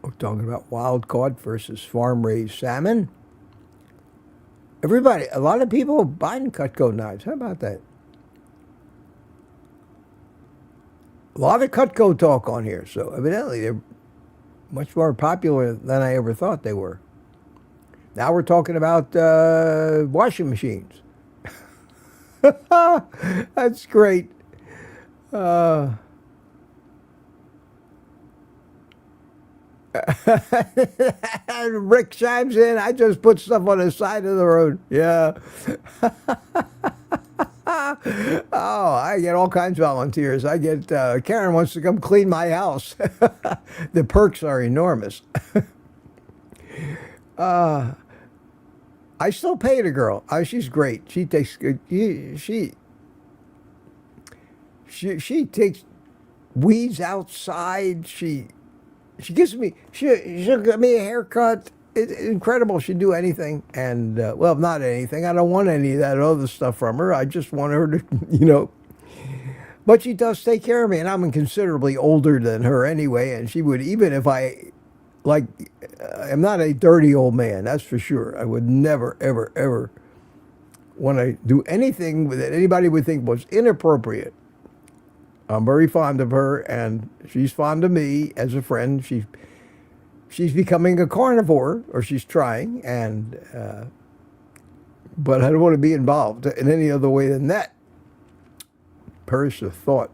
We're talking about wild caught versus farm-raised salmon. A lot of people buying Cutco knives. How about that? A lot of Cutco talk on here, so evidently they're much more popular than I ever thought they were. Now we're talking about washing machines. That's great. Rick chimes in. I just put stuff on the side of the road. Yeah. Oh, I get all kinds of volunteers. I get Karen wants to come clean my house. The perks are enormous. I still pay the girl. She's great. She takes good. She takes weeds outside. She'll give me a haircut. It's incredible. She'd do anything. And, well, not anything. I don't want any of that other stuff from her. I just want her to, But she does take care of me. And I'm considerably older than her anyway. And she would, even if I'm not a dirty old man, that's for sure. I would never, ever, ever want to do anything that anybody would think was inappropriate. I'm very fond of her, and she's fond of me as a friend. She's becoming a carnivore, or she's trying, but I don't want to be involved in any other way than that. Perish the thought.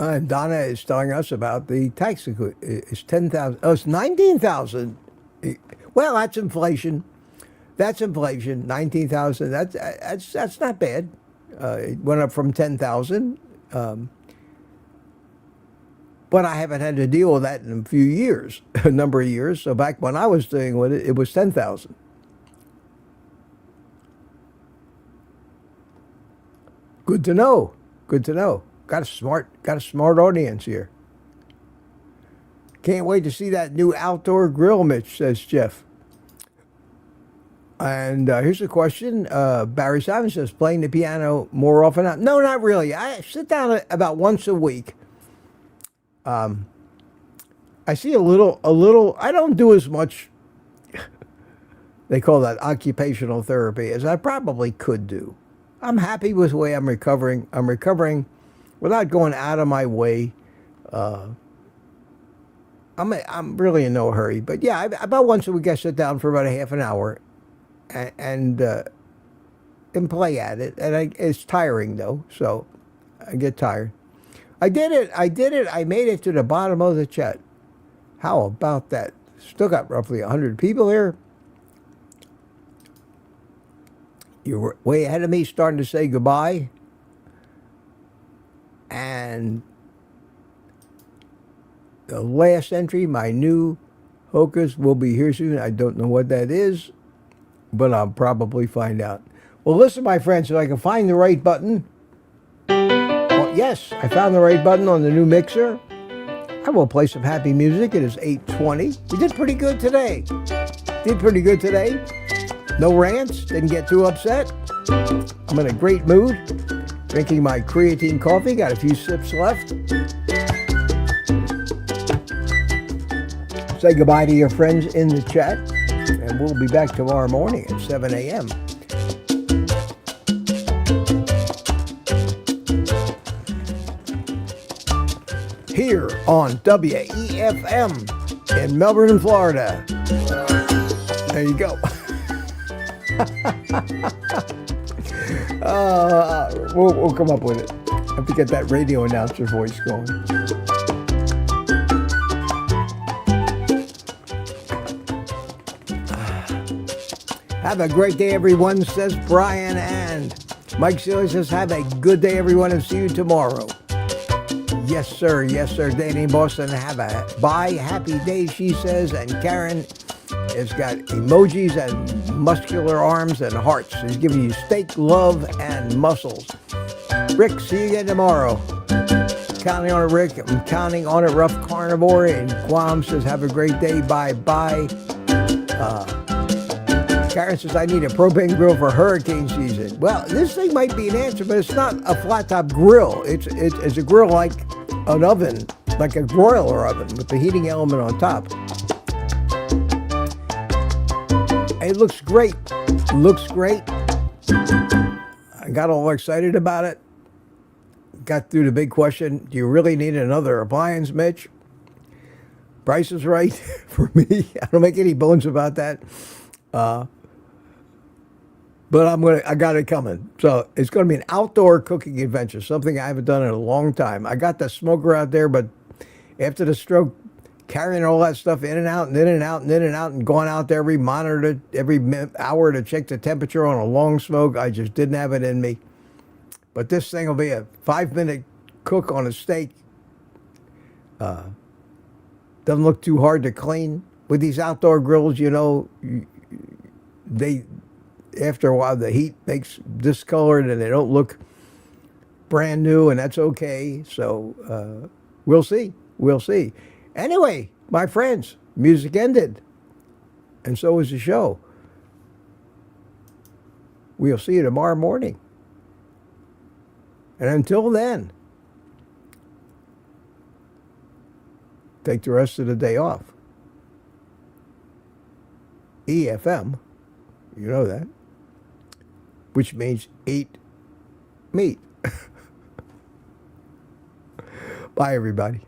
And Donna is telling us about the tax. It's 10,000. Oh, it's 19,000. Well, that's inflation. That's inflation. 19,000. That's not bad. It went up from 10,000. But I haven't had to deal with that in a few years, a number of years. So back when I was dealing with it, it was 10,000. Good to know. Good to know. Got a smart audience here. Can't wait to see that new outdoor grill, Mitch, says Jeff. And here's a question. Barry Simon says, playing the piano more often? No, not really. I sit down about once a week. I see a little, I don't do as much, they call that occupational therapy, as I probably could do. I'm happy with the way I'm recovering. I'm recovering without going out of my way. I'm really in no hurry. But yeah, about once a week I sit down for about a half an hour and play at it. And it's tiring though, so I get tired. I did it. I made it to the bottom of the chat. How about that? Still got roughly 100 people here. You're way ahead of me, starting to say goodbye. And the last entry, my new hocus, will be here soon. I don't know what that is, but I'll probably find out. Well, listen, my friends, if I can find the right button. Well, yes, I found the right button on the new mixer. I will play some happy music. It is 8:20. We did pretty good today. No rants. Didn't get too upset. I'm in a great mood. Drinking my creatine coffee. Got a few sips left. Say goodbye to your friends in the chat. And we'll be back tomorrow morning at 7 a.m. Here on WEFM in Melbourne, Florida. There you go. We'll come up with it. I have to get that radio announcer voice going. Have a great day, everyone, says Brian. And Mike Sealy says, have a good day, everyone, and see you tomorrow. Yes, sir. Danny in Boston, have a bye. Happy day, she says. And Karen has got emojis and muscular arms and hearts. She's giving you steak, love, and muscles. Rick, see you again tomorrow. Counting on it, Rick. I'm counting on it, Rough Carnivore. And Guam says, have a great day. Bye-bye. Karen says, I need a propane grill for hurricane season. Well, this thing might be an answer, but it's not a flat-top grill. It's a grill like an oven, like a broiler oven with the heating element on top. It looks great. I got all excited about it. Got through the big question, do you really need another appliance, Mitch? Price is right for me. I don't make any bones about that. But I got it coming. So it's going to be an outdoor cooking adventure, something I haven't done in a long time. I got the smoker out there, but after the stroke, carrying all that stuff in and out and going out there every hour to check the temperature on a long smoke, I just didn't have it in me. But this thing will be a 5-minute cook on a steak. Doesn't look too hard to clean. With these outdoor grills, after a while, the heat makes discolored and they don't look brand new, and that's okay. So we'll see. Anyway, my friends, music ended, and so is the show. We'll see you tomorrow morning. And until then, take the rest of the day off. EFM, you know that, which means eat meat. Bye, everybody.